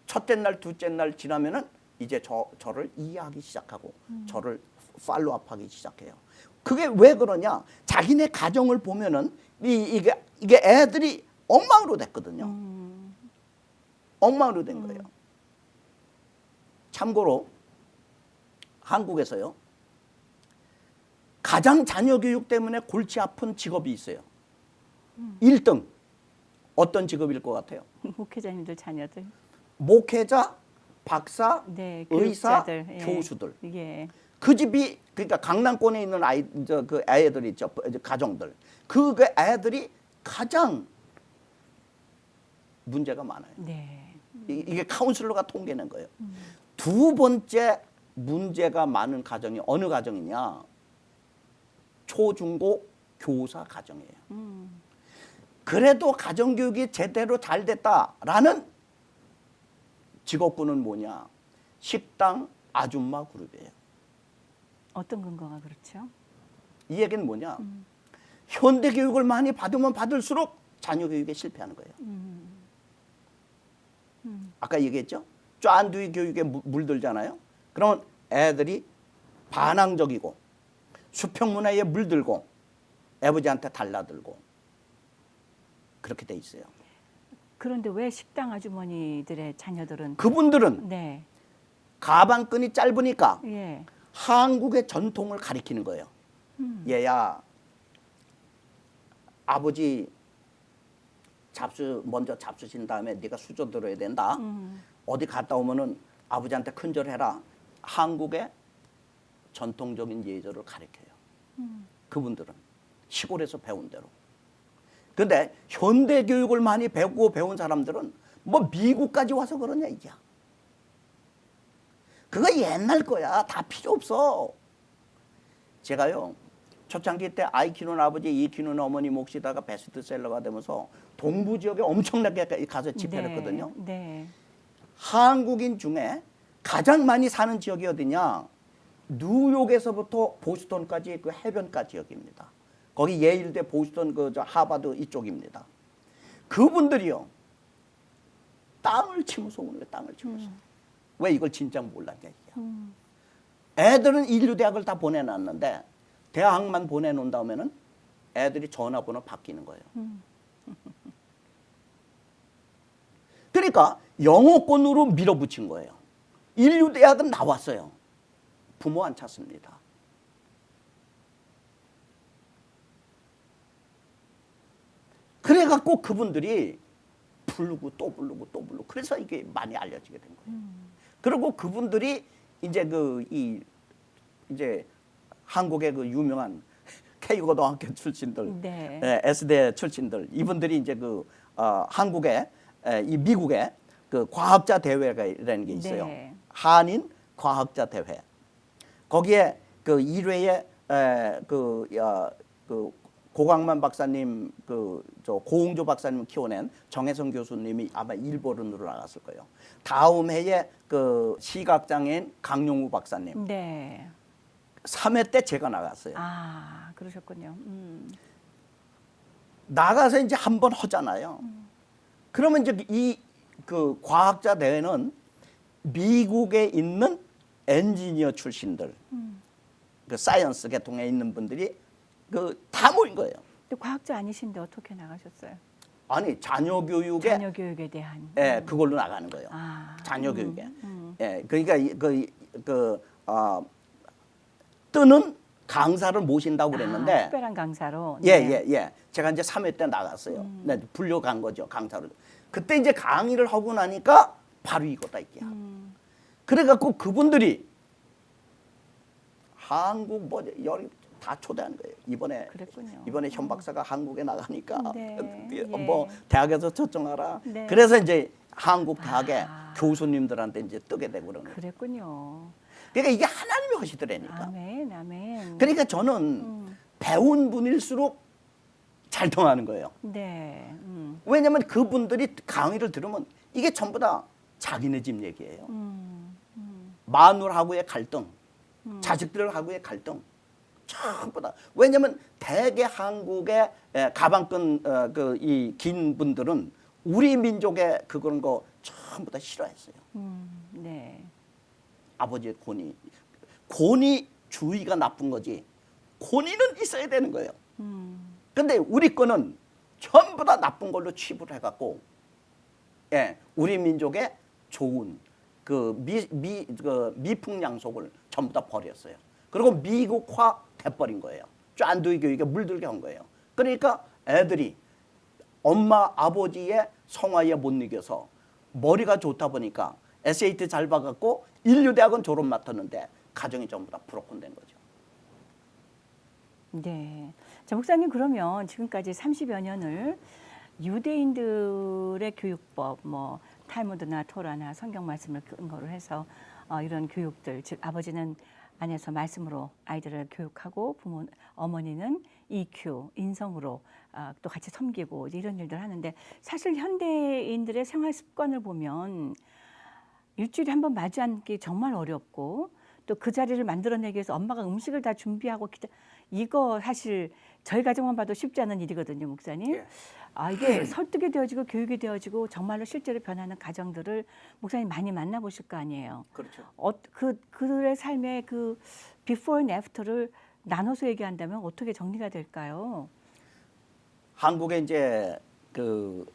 첫째 날, 둘째 날 지나면은 이제 저를 이해하기 시작하고 저를 팔로우업하기 시작해요. 그게 왜 그러냐? 자기네 가정을 보면은 이게 애들이 엉망으로 됐거든요. 엉망으로 된 거예요. 참고로 한국에서요. 가장 자녀 교육 때문에 골치 아픈 직업이 있어요. 1등. 어떤 직업일 것 같아요? 목회자님들 자녀들. 목회자, 박사, 네, 의사, 교육자들, 예. 교수들. 예. 그 집이 그러니까 강남권에 있는 그 애들 있죠. 가정들. 그 애들이 가장 문제가 많아요. 네. 이게 카운슬러가 통계낸 거예요. 두 번째 문제가 많은 가정이 어느 가정이냐? 초중고 교사 가정이에요. 그래도 가정교육이 제대로 잘 됐다라는 직업군은 뭐냐? 식당 아줌마 그룹이에요. 어떤 근거가 그렇죠? 이 얘기는 뭐냐? 현대 교육을 많이 받으면 받을수록 자녀 교육에 실패하는 거예요. 아까 얘기했죠? 쫀두이 교육에 물들잖아요. 그러면 애들이 반항적이고 수평 문화에 물들고 아버지한테 달라들고 그렇게 돼 있어요. 그런데 왜 식당 아주머니들의 자녀들은 그분들은 네. 가방끈이 짧으니까 예. 한국의 전통을 가리키는 거예요. 얘야, 아버지 먼저 잡수신 다음에 네가 수저 들어야 된다. 어디 갔다 오면은 아버지한테 큰절해라. 한국의 전통적인 예절을 가리켜요. 그분들은 시골에서 배운 대로. 근데 현대 교육을 많이 배우고 배운 사람들은 뭐 미국까지 와서 그러냐 이게. 그거 옛날 거야. 다 필요 없어. 제가요 초창기 때 아이 키우는 아버지, 이 키우는 어머니 몫이다가 베스트셀러가 되면서 동부 지역에 엄청나게 가서 집회를 했거든요. 네. 한국인 중에 가장 많이 사는 지역이 어디냐? 뉴욕에서부터 보스턴까지 그 해변가 지역입니다. 거기 예일대, 보스턴, 하버드 이쪽입니다. 그분들이요 땅을 치면서 오는 거예요. 땅을 치면서. 왜 이걸 진짜 몰랐냐 이게. 애들은 인류대학을 다 보내놨는데 대학만 보내놓은 다음에는 애들이 전화번호 바뀌는 거예요. 그러니까 영어권으로 밀어붙인 거예요. 인류대학은 나왔어요. 부모 안 찾습니다. 그래갖고 그분들이 부르고 또 부르고 또 부르고 그래서 이게 많이 알려지게 된 거예요. 그리고 그분들이 이제 이제 한국의 그 유명한 K고등학교 출신들, 네. S대 출신들 이분들이 이제 한국의 이 미국의 그 과학자 대회라는 게 있어요. 네. 한인 과학자 대회. 거기에 그 1회에 고강만 박사님 저 고홍조 박사님 키워낸 정혜성 교수님이 아마 일본으로 나갔을 거예요. 다음 해에 그 시각장애인 강용우 박사님. 네. 3회 때 제가 나갔어요. 아, 그러셨군요. 나가서 이제 한 번 하잖아요. 그러면 이제 그 과학자 대회는 미국에 있는 엔지니어 출신들, 그 사이언스 계통에 있는 분들이 다 모인 거예요. 근데 과학자 아니신데 어떻게 나가셨어요? 아니 자녀 교육에 자녀 교육에 대한. 그걸로 나가는 거예요. 아, 자녀 교육에. 그러니까 뜨는 강사를 모신다고 그랬는데 특별한 강사로. 예. 제가 이제 3회 때 나갔어요. 네, 불려간 거죠, 강사로. 그때 이제 강의를 하고 나니까 바로 이거다 이게. 그래갖고 그분들이 한국 다 초대한 거예요. 그랬군요. 이번에 현 박사가 한국에 나가니까 네, 뭐 대학에서 초청하라. 네. 그래서 이제 한국 대학의 교수님들한테 이제 뜨게 되고 그러는 거예요. 그랬군요. 그러니까 이게 하나님이 하시더라니까. 아멘, 아멘. 그러니까 저는 배운 분일수록 잘 통하는 거예요. 네. 왜냐하면 그분들이 강의를 들으면 이게 전부 다 자기네 집 얘기예요. 마누라하고의 갈등, 자식들하고의 갈등, 전부 다. 왜냐하면 대개 한국의 가방끈 이 긴 분들은 우리 민족의 그런 거 전부 다 싫어했어요. 네. 아버지의 권위주의가 나쁜 거지. 권위는 있어야 되는 거예요. 근데 우리 거는 전부 다 나쁜 걸로 취급을 해갖고, 예, 우리 민족의 좋은 그 미풍양속을 전부 다 버렸어요. 그리고 미국화 돼버린 거예요. 짠두이 교육에 물들게 한 거예요. 그러니까 애들이 엄마 아버지의 성화에 못 이겨서 머리가 좋다 보니까 SAT 잘 봐갖고 인류대학원 졸업 맡았는데 가정이 전부 다 브로큰된 거죠. 네. 자, 목사님 그러면 지금까지 30여 년을 유대인들의 교육법, 뭐 탈무드나 토라나 성경 말씀을 근거로 해서 이런 교육들, 즉 아버지는 안에서 말씀으로 아이들을 교육하고 어머니는 EQ, 인성으로 또 같이 섬기고 이런 일들 하는데 사실 현대인들의 생활 습관을 보면 일주일에 한 번 마주 앉기 정말 어렵고 또 그 자리를 만들어내기 위해서 엄마가 음식을 다 준비하고 이거 사실 저희 가정만 봐도 쉽지 않은 일이거든요, 목사님. 예. 이게 설득이 되어지고 교육이 되어지고 정말로 실제로 변하는 가정들을 목사님 많이 만나보실 거 아니에요. 그렇죠. 그들의 삶의 그 비포 앤 애프터를 나눠서 얘기한다면 어떻게 정리가 될까요? 한국에 이제 그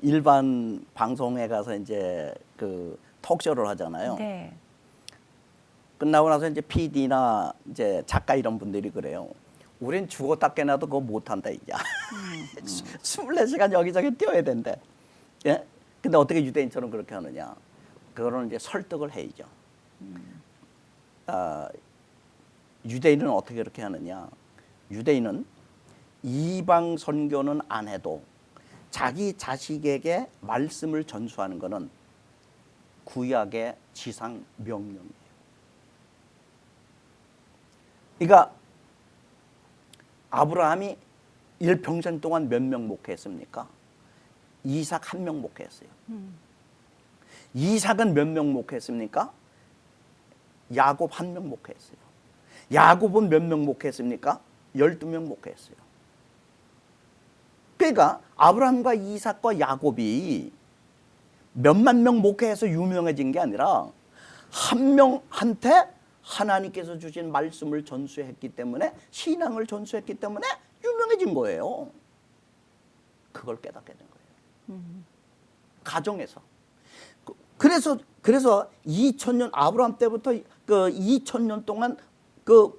일반 방송에 가서 이제 그 톡쇼를 하잖아요. 네. 끝나고 나서 이제 PD나 이제 작가 이런 분들이 그래요. 우린 죽었다 깨나도 그거 못한다 이제. 24시간 여기저기 뛰어야 된대. 예? 근데 어떻게 유대인처럼 그렇게 하느냐? 그거는 이제 설득을 해야죠. 유대인은 어떻게 그렇게 하느냐? 유대인은 이방 선교는 안 해도 자기 자식에게 말씀을 전수하는 것은 구약의 지상 명령이에요. 그러니까 아브라함이 일평생 동안 몇 명 목회했습니까? 이삭 한 명 목회했어요. 이삭은 몇 명 목회했습니까? 야곱 한 명 목회했어요. 야곱은 몇 명 목회했습니까? 12명 목회했어요. 그러니까 아브라함과 이삭과 야곱이 몇만 명 목회해서 유명해진 게 아니라 한 명한테 하나님께서 주신 말씀을 전수했기 때문에, 신앙을 전수했기 때문에 유명해진 거예요. 그걸 깨닫게 된 거예요. 가정에서. 그래서 2000년 아브라함 때부터 그 2000년 동안 그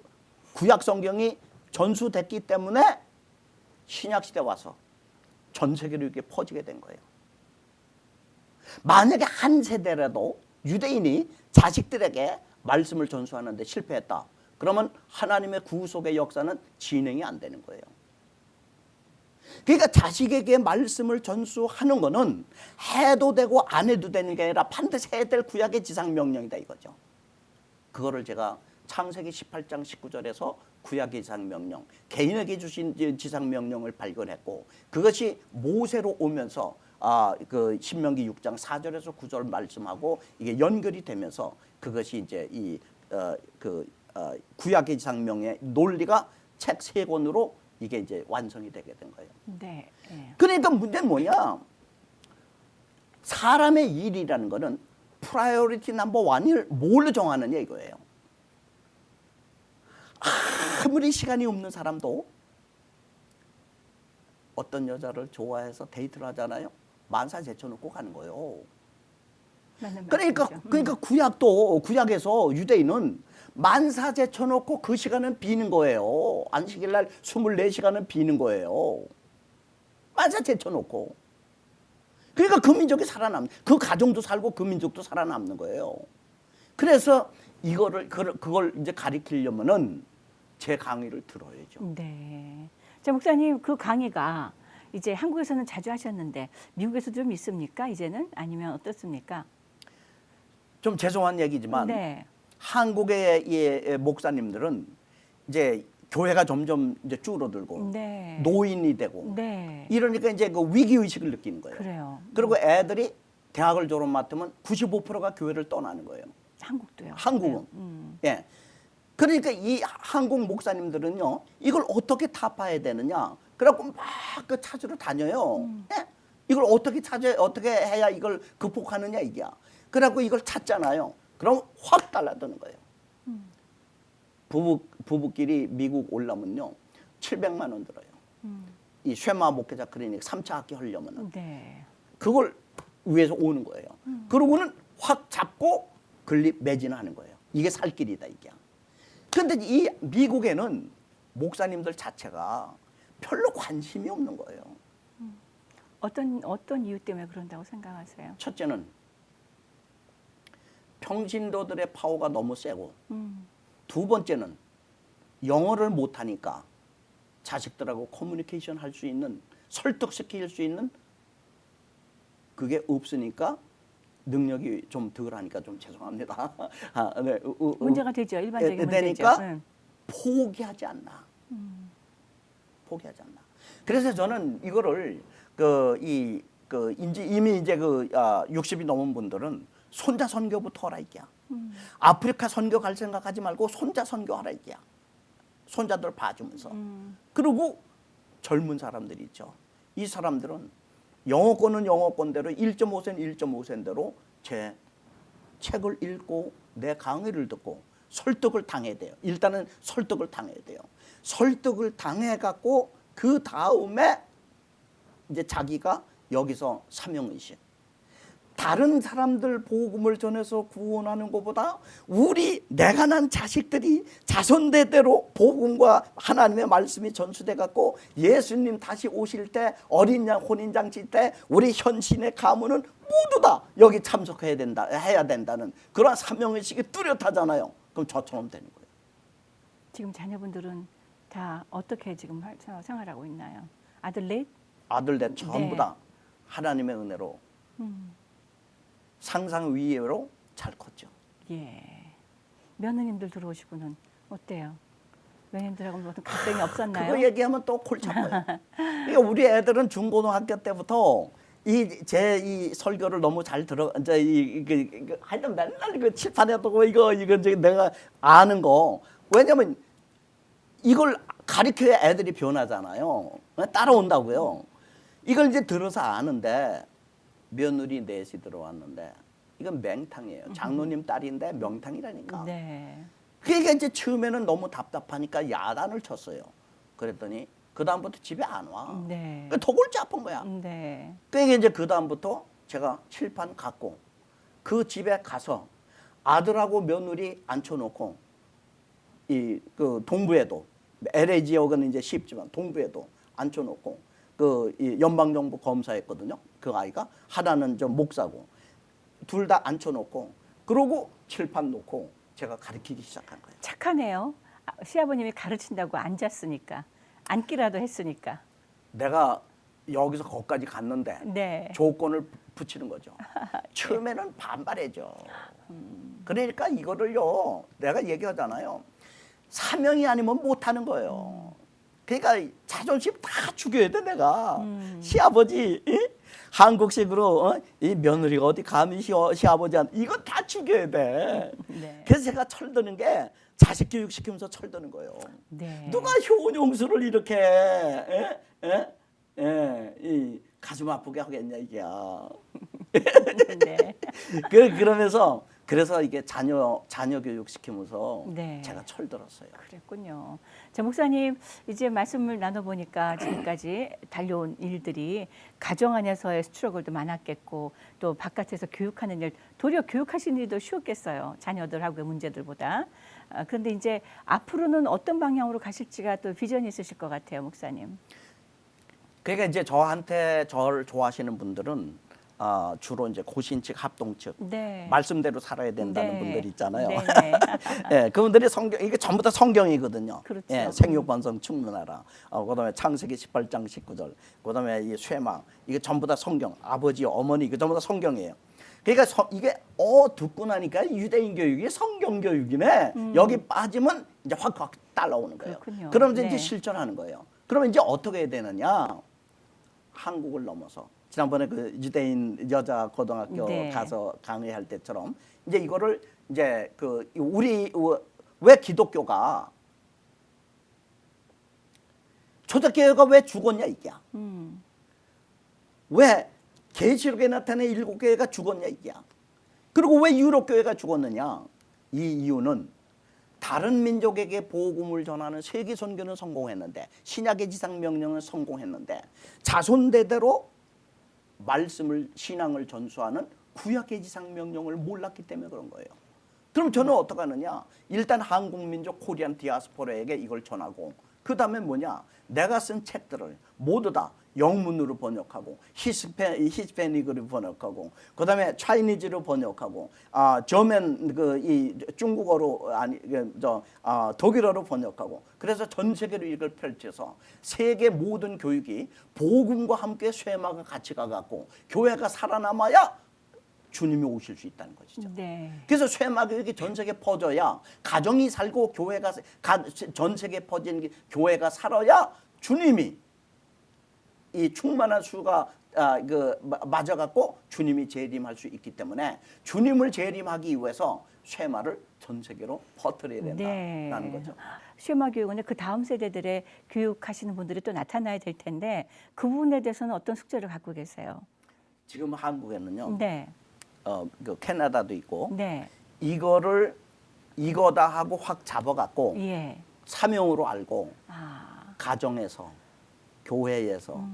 구약 성경이 전수됐기 때문에 신약 시대 와서 전 세계로 이렇게 퍼지게 된 거예요. 만약에 한 세대라도 유대인이 자식들에게 말씀을 전수하는데 실패했다. 그러면 하나님의 구속의 역사는 진행이 안 되는 거예요. 그러니까 자식에게 말씀을 전수하는 거는 해도 되고 안 해도 되는 게 아니라 반드시 해야 될 구약의 지상명령이다 이거죠. 그거를 제가 창세기 18장 19절에서 구약의 지상명령, 개인에게 주신 지상명령을 발견했고, 그것이 모세로 오면서 그 신명기 6장 4절에서 9절 말씀하고 이게 연결이 되면서 그것이 이제 구약의 지상명의 논리가 책 3권으로 이게 이제 완성이 되게 된 거예요. 네. 네. 그러니까 문제는 뭐냐? 사람의 일이라는 거는 프라이어리티 넘버 1을 뭘로 정하느냐 이거예요. 아무리 시간이 없는 사람도 어떤 여자를 좋아해서 데이트를 하잖아요. 만사 제쳐놓고 가는 거예요. 그러니까 구약에서 유대인은 만사 제쳐놓고 그 시간은 비는 거예요. 안식일 날 24시간은 비는 거예요. 만사 제쳐놓고. 그러니까 그 민족이 그 가정도 살고 그 민족도 살아남는 거예요. 그래서 그걸 이제 가리키려면은 제 강의를 들어야죠. 네. 자, 목사님 그 강의가 이제 한국에서는 자주 하셨는데 미국에서도 좀 있습니까? 이제는 아니면 어떻습니까? 좀 죄송한 얘기지만 네. 한국의 목사님들은 이제 교회가 점점 이제 줄어들고 네. 노인이 되고 네. 이러니까 이제 그 위기 의식을 느끼는 거예요. 그래요. 그리고 애들이 대학을 졸업 맡으면 95%가 교회를 떠나는 거예요. 한국도요. 한국은. 네. 예. 그러니까 이 한국 목사님들은요, 이걸 어떻게 타파해야 되느냐. 그래갖고 막 그 찾으러 다녀요. 예? 이걸 어떻게 찾아 어떻게 해야 이걸 극복하느냐 이게야. 그래갖고 이걸 찾잖아요. 그럼 확 달라드는 거예요. 부부끼리 미국 올라면요 700만 원 들어요. 이 쉐마 목회자 클리닉 3차 학기 하려면은 네. 그걸 위에서 오는 거예요. 그러고는 확 잡고 건립 매진하는 거예요. 이게 살 길이다 이게. 근데 이 미국에는 목사님들 자체가 별로 관심이 없는 거예요. 어떤 이유 때문에 그런다고 생각하세요? 첫째는 평신도들의 파워가 너무 세고 두 번째는 영어를 못하니까 자식들하고 커뮤니케이션 할 수 있는 설득시킬 수 있는 그게 없으니까 능력이 좀 덜하니까 좀 죄송합니다. 네, 문제가 되죠. 일반적인 문제죠. 되니까 응. 포기하지 않나. 포기하지 않나. 그래서 저는 이거를 이미 이제 60이 넘은 분들은 손자 선교부터 하라 이게야. 아프리카 선교 갈 생각하지 말고 손자 선교하라 이게야. 손자들 봐주면서. 그리고 젊은 사람들이 있죠. 이 사람들은 영어권은 영어권대로 1.5센 1.5센대로 제 책을 읽고 내 강의를 듣고 설득을 당해야 돼요. 일단은 설득을 당해야 돼요. 설득을 당해갖고 그 다음에 이제 자기가 여기서 사명의식. 다른 사람들 복음을 전해서 구원하는 것보다 내가 난 자식들이 자손대대로 복음과 하나님의 말씀이 전수돼 갖고 예수님 다시 오실 때 어린 양 혼인잔치 때 우리 현신의 가문은 모두 다 여기 참석해야 된다, 해야 된다는 그런 사명의식이 뚜렷하잖아요. 그럼 저처럼 되는 거예요. 지금 자녀분들은 다 어떻게 지금 생활하고 있나요? 아들 넷? 아들들 전부 다 하나님의 은혜로 상상 위로 잘 컸죠. 예. 며느님들 들어오시고는 어때요? 며느님들하고 무슨 갈등이 없었나요? 그거 얘기하면 또 골치 아파요. 그러니까 우리 애들은 중고등학교 때부터 이 설교를 너무 잘 들어 이제 하여튼 맨날 그 칠판에도 이거 내가 아는 거. 왜냐면 이걸 가르쳐야 애들이 변하잖아요. 따라온다고요. 이걸 이제 들어서 아는데 며느리 넷이 들어왔는데 이건 맹탕이에요. 장로님 딸인데 명탕이라니까. 네. 그러니까 이제 처음에는 너무 답답하니까 야단을 쳤어요. 그랬더니 그 다음부터 집에 안 와. 네. 그러니까 더 골치 아픈 거야. 네. 그러니까 이제 그 다음부터 제가 칠판 갖고 그 집에 가서 아들하고 며느리 앉혀놓고 그 동부에도 LA 지역은 이제 쉽지만 동부에도 앉혀놓고 이 연방정부 검사했거든요. 그 아이가 하나는 좀 목사고 둘 다 앉혀놓고 그러고 칠판 놓고 제가 가르치기 시작한 거예요. 착하네요. 시아버님이 가르친다고 앉았으니까 앉기라도 했으니까. 내가 여기서 거기까지 갔는데 네. 조건을 붙이는 거죠. 처음에는 반발해죠. 그러니까 이거를요 내가 얘기하잖아요. 사명이 아니면 못하는 거예요. 그러니까 자존심 다 죽여야 돼 내가. 시아버지 한국식으로 이 며느리가 어디 감히 시아버지한테 이거 다 죽여야 돼. 네. 그래서 제가 철드는 게 자식 교육 시키면서 철드는 거예요. 네. 누가 효용수를 이렇게 이 가슴 아프게 하겠냐 이게야. 네. 그러면서 그래서 이게 자녀 교육 시키면서 네. 제가 철들었어요. 그랬군요. 자, 목사님 이제 말씀을 나눠보니까 지금까지 달려온 일들이 가정 안에서의 스트러글도 많았겠고 또 바깥에서 교육하는 일, 도리어 교육하시는 일도 쉬웠겠어요. 자녀들하고의 문제들보다. 그런데 이제 앞으로는 어떤 방향으로 가실지가 또 비전이 있으실 것 같아요, 목사님. 그러니까 이제 저를 좋아하시는 분들은 주로 이제 고신 측, 합동 측 네. 말씀대로 살아야 된다는 네. 분들 있잖아요. 네. 예, 그분들이 성경 이게 전부 다 성경이거든요. 그렇죠. 예, 생육번성 충만하라. 그다음에 창세기 18장 19절. 그다음에 이 쇠망 이게 전부 다 성경. 아버지, 어머니 이게 전부 다 성경이에요. 그러니까 이게 듣고 나니까 유대인 교육이 성경 교육이네. 여기 빠지면 이제 확 따라오는 거예요. 그렇군요. 그러면 네. 이제 실천하는 거예요. 그러면 이제 어떻게 해야 되느냐? 한국을 넘어서 지난번에 그 유대인 여자 고등학교 네. 가서 강의할 때처럼 이제 이거를 이제 우리 왜 기독교가 초대교회가 왜 죽었냐 이게야. 왜 계시록에 나타낸 7교회가 죽었냐 이게야. 그리고 왜 유럽 교회가 죽었느냐? 이 이유는 다른 민족에게 복음을 전하는 세계 선교는 성공했는데 신약의 지상 명령은 성공했는데 자손대대로 말씀을 신앙을 전수하는 구약의 지상 명령을 몰랐기 때문에 그런 거예요. 그럼 저는 어떻게 하느냐? 일단 한국 민족 코리안 디아스포라에게 이걸 전하고 그 다음에 뭐냐? 내가 쓴 책들을 모두 다 영문으로 번역하고 히스패닉으로 번역하고 그 다음에 차이니즈로 번역하고 저맨 이 중국어로 독일어로 번역하고 그래서 전 세계로 이걸 펼쳐서 세계 모든 교육이 복음과 함께 쇠막을 같이 가갖고 교회가 살아남아야 주님이 오실 수 있다는 것이죠. 네. 그래서 쇠막이 전 세계 퍼져야 가정이 살고 교회가 전 세계 퍼진 교회가 살아야 주님이 이 충만한 수가 맞아갖고 주님이 재림할 수 있기 때문에 주님을 재림하기 위해서 쇠마를 전 세계로 퍼뜨려야 된다라는 거죠. 쉐마 교육원의 그 다음 세대들의 교육하시는 분들이 또 나타나야 될 텐데 그 부분에 대해서는 어떤 숙제를 갖고 계세요? 지금 한국에는요. 네. 그 캐나다도 있고 네. 이거를 이거다 하고 확 잡아갖고 예. 사명으로 알고 아. 가정에서 교회에서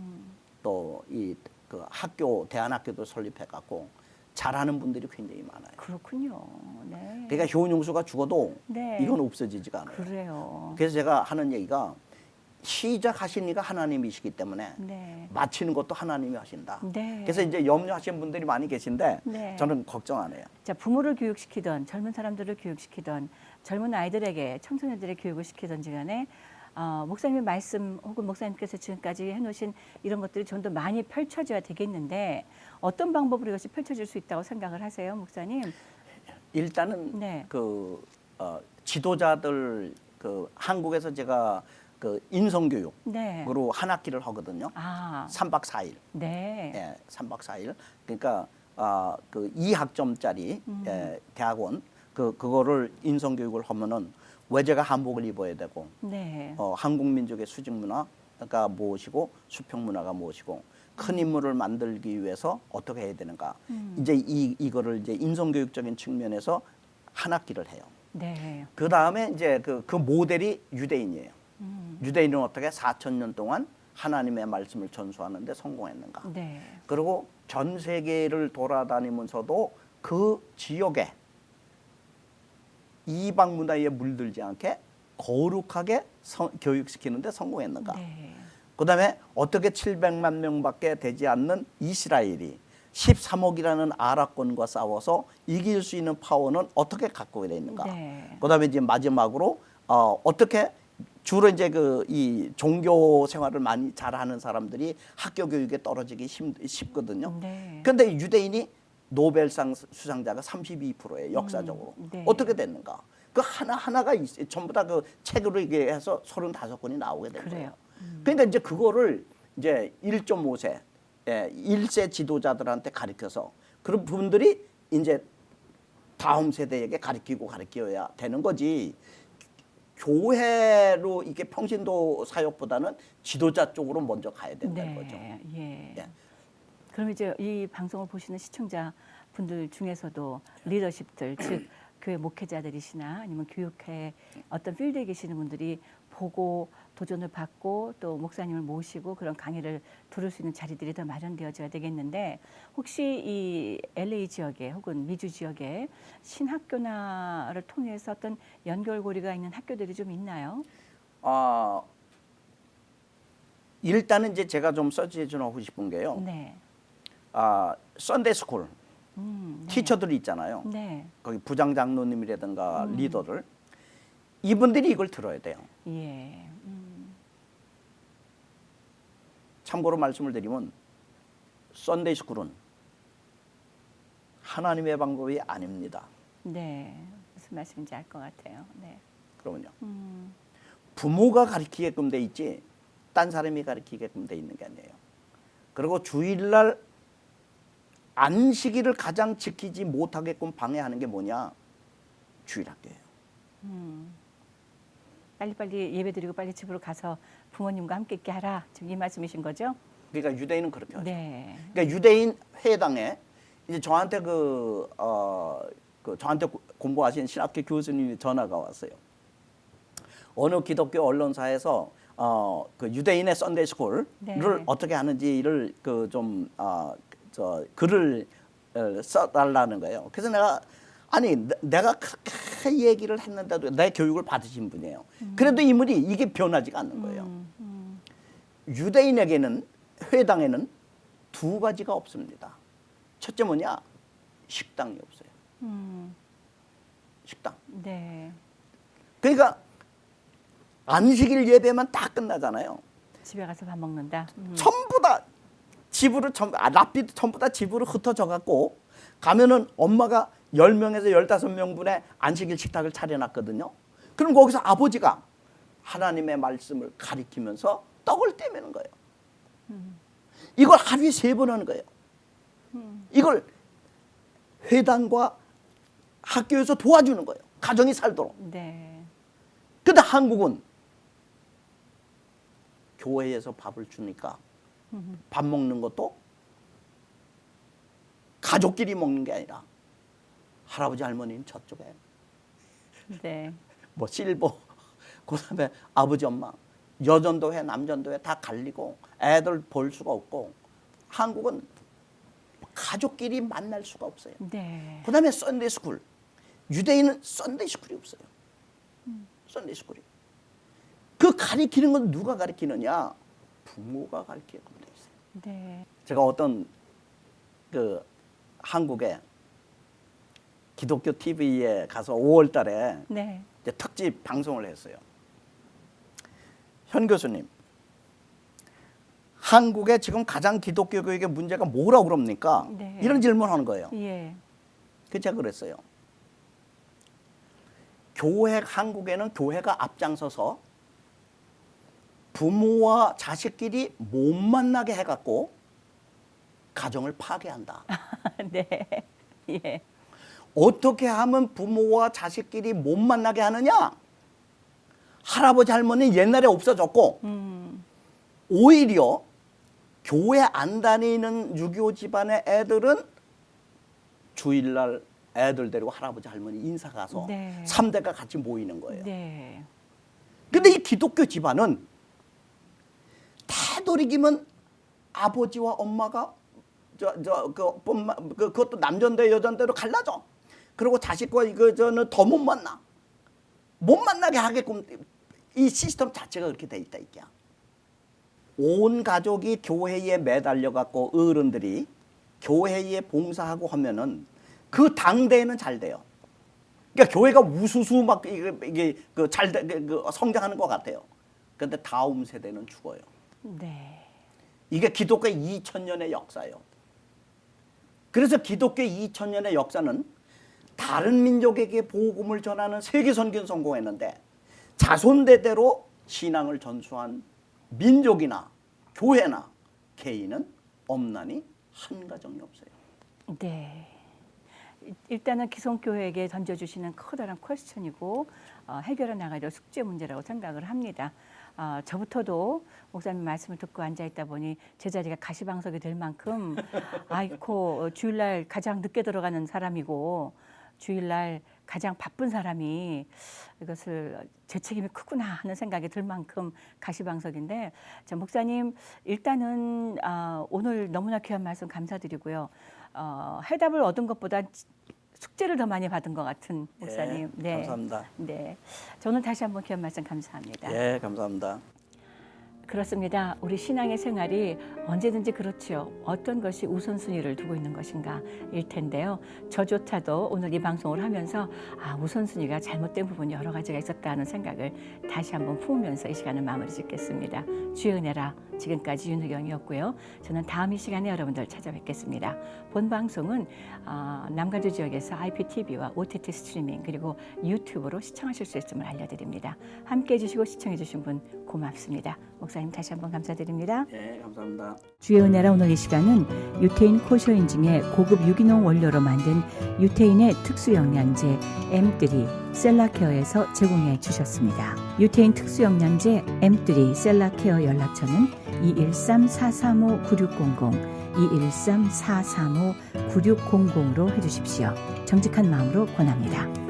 또 이 그 학교 대안학교도 설립해갖고 잘하는 분들이 굉장히 많아요. 그렇군요. 네. 그러니까 효용수가 죽어도 네. 이건 없어지지가 않아요. 그래요. 그래서 제가 하는 얘기가 시작하신 이가 하나님이시기 때문에 네. 마치는 것도 하나님이 하신다. 네. 그래서 이제 염려하시는 분들이 많이 계신데 네. 저는 걱정 안 해요. 자, 부모를 교육시키던 젊은 사람들을 교육시키던 젊은 아이들에게 청소년들의 교육을 시키던지 간에 목사님의 말씀 혹은 목사님께서 지금까지 해놓으신 이런 것들이 좀 더 많이 펼쳐져야 되겠는데 어떤 방법으로 이것이 펼쳐질 수 있다고 생각을 하세요, 목사님? 일단은 네. 지도자들 한국에서 제가 인성교육으로 네. 한 학기를 하거든요. 3박 4일. 네. 예, 3박 4일. 그러니까 2학점짜리 대학원 그거를 인성교육을 하면은 외제가 한복을 입어야 되고 네. 한국 민족의 수직 문화가 무엇이고 수평 문화가 무엇이고 큰 인물을 만들기 위해서 어떻게 해야 되는가. 이제 이거를 이제 인성교육적인 측면에서 한 학기를 해요. 네. 그 다음에 이제 그 모델이 유대인이에요. 유대인은 어떻게 4,000년 동안 하나님의 말씀을 전수하는데 성공했는가. 네. 그리고 전 세계를 돌아다니면서도 그 지역에 이방 문화에 물들지 않게 거룩하게 교육시키는데 성공했는가. 네. 그다음에 어떻게 700만 명밖에 되지 않는 이스라엘이 13억이라는 아랍권과 싸워서 이길 수 있는 파워는 어떻게 갖고 있는가. 네. 그다음에 이제 마지막으로 어떻게 주로 이제 이 종교 생활을 많이 잘하는 사람들이 학교 교육에 떨어지기 쉽거든요. 네. 그런데 유대인이 노벨상 수상자가 32%예요, 역사적으로. 네. 어떻게 됐는가? 그 하나가 전부 다 그 책으로 이게 해서 35권이 나오게 된 그래요. 거예요. 그러니까 이제 그거를 이제 1.5세, 1세 지도자들한테 가르쳐서 그런 분들이 이제 다음 세대에게 가르쳐야 되는 거지. 교회로 이게 평신도 사역보다는 지도자 쪽으로 먼저 가야 된다는 거죠. 예. 예. 그럼 이제 이 방송을 보시는 시청자 분들 중에서도 리더십들, 즉 교회 목회자들이시나 아니면 교육회 어떤 필드에 계시는 분들이 보고 도전을 받고 또 목사님을 모시고 그런 강의를 들을 수 있는 자리들이 더 마련되어져야 되겠는데 혹시 이 LA 지역에 혹은 미주 지역에 신학교나를 통해서 어떤 연결고리가 있는 학교들이 좀 있나요? 일단은 이제 제가 좀 서치해서 하고 싶은 게요. 네. 썬데이 스쿨 네. 티처들이 있잖아요. 네. 거기 부장 장로님이라든가 리더들 이분들이 이걸 들어야 돼요. 예. 참고로 말씀을 드리면 썬데이 스쿨은 하나님의 방법이 아닙니다. 네. 무슨 말씀인지 알 것 같아요. 네. 그러면요. 부모가 가르치게끔 돼 있지 딴 사람이 가르치게끔 돼 있는 게 아니에요. 그리고 주일날 안식일을 가장 지키지 못하게끔 방해하는 게 뭐냐? 주일학교예요. 빨리빨리 예배드리고 빨리 집으로 가서 부모님과 함께 있게 하라. 지금 이 말씀이신 거죠? 그러니까 유대인은 그렇게 하죠. 네. 그러니까 유대인 회당에 이제 저한테 저한테 공부하신 신학교 교수님이 전화가 왔어요. 어느 기독교 언론사에서 그 유대인의 썬데이 스쿨을 네. 어떻게 하는지를 글을 써달라는 거예요. 그래서 내가 그렇게 얘기를 했는데도 내 교육을 받으신 분이에요. 그래도 이분이 이게 변하지가 않는 거예요. 유대인에게는 회당에는 두 가지가 없습니다. 첫째 뭐냐? 식당이 없어요. 식당. 네. 그러니까 안식일 예배만 다 끝나잖아요. 집에 가서 밥 먹는다. 전부 다 집으로 랍비도 전부 다 집으로 흩어져 갖고 가면은 엄마가 10명에서 15명분의 안식일 식탁을 차려놨거든요. 그럼 거기서 아버지가 하나님의 말씀을 가리키면서 떡을 떼매는 거예요. 이걸 하루에 3번 하는 거예요. 이걸 회당과 학교에서 도와주는 거예요. 가정이 살도록. 네. 근데 한국은 교회에서 밥을 주니까 밥 먹는 것도 가족끼리 먹는 게 아니라 할아버지 할머니는 저쪽에 네. 뭐 실버 그다음에 아버지 엄마 여전도회 남전도회 다 갈리고 애들 볼 수가 없고 한국은 가족끼리 만날 수가 없어요. 네. 그다음에 썬데이 스쿨 유대인은 썬데이 스쿨이 없어요. 썬데이 스쿨이 그 가리키는 건 누가 가리키느냐? 부모가 가리키는 겁니다. 네. 제가 어떤 한국에 기독교 TV에 가서 5월달에 네. 이제 특집 방송을 했어요. 현 교수님, 한국의 지금 가장 기독교 교육의 문제가 뭐라고 그럽니까? 네. 이런 질문하는 거예요. 예. 그래서 제가 그랬어요. 한국에는 교회가 앞장서서 부모와 자식끼리 못 만나게 해갖고 가정을 파괴한다. 네. 예. 어떻게 하면 부모와 자식끼리 못 만나게 하느냐? 할아버지 할머니 옛날에 없어졌고 오히려 교회 안 다니는 유교 집안의 애들은 주일날 애들 데리고 할아버지 할머니 인사 가서 네. 3대가 같이 모이는 거예요. 네. 근데 이 기독교 집안은 되도록이면 아버지와 엄마가 그것도 남전대 여전대로 갈라져. 그리고 자식과 저는 더 못 만나. 못 만나게 하게끔 이 시스템 자체가 그렇게 돼 있다 이게야. 온 가족이 교회에 매달려 갖고 어른들이 교회에 봉사하고 하면은 그 당대에는 잘 돼요. 그러니까 교회가 우수수 막 이게 잘 성장하는 것 같아요. 그런데 다음 세대는 죽어요. 네. 이게 기독교의 2000년의 역사예요. 그래서 기독교의 2000년의 역사는 다른 민족에게 복음을 전하는 세계 선교는 성공했는데 자손대대로 신앙을 전수한 민족이나 교회나 개인은 없나니 한 가정이 없어요. 네. 일단은 기성교회에게 던져주시는 커다란 퀘스천이고 해결해 나가야 될 숙제 문제라고 생각을 합니다. 저부터도 목사님 말씀을 듣고 앉아있다 보니 제 자리가 가시방석이 될 만큼 아이고 주일날 가장 늦게 들어가는 사람이고 주일날 가장 바쁜 사람이 이것을 제 책임이 크구나 하는 생각이 들 만큼 가시방석인데 자, 목사님 일단은 오늘 너무나 귀한 말씀 감사드리고요. 해답을 얻은 것보다 숙제를 더 많이 받은 것 같은 목사님. 예, 네, 감사합니다. 네, 저는 다시 한번 귀한 말씀 감사합니다. 예, 감사합니다. 그렇습니다. 우리 신앙의 생활이 언제든지 그렇지요. 어떤 것이 우선순위를 두고 있는 것인가 일 텐데요. 저조차도 오늘 이 방송을 하면서 우선순위가 잘못된 부분이 여러 가지가 있었다 하는 생각을 다시 한번 품으면서 이 시간을 마무리 짓겠습니다. 주의 은혜라 지금까지 윤혜경이었고요. 저는 다음 이 시간에 여러분들 찾아뵙겠습니다. 본 방송은 남가주 지역에서 IPTV와 OTT 스트리밍 그리고 유튜브로 시청하실 수 있음을 알려드립니다. 함께해 주시고 시청해 주신 분 고맙습니다. 목사님 다시 한번 감사드립니다. 네, 감사합니다. 주의 은혜라 오늘 이 시간은 유태인 코쇼인 중에 고급 유기농 원료로 만든 유태인의 특수영양제 M3 셀라케어에서 제공해 주셨습니다. 유태인 특수영양제 M3 셀라케어 연락처는 213-435-9600 213-435-9600로 해주십시오. 정직한 마음으로 권합니다.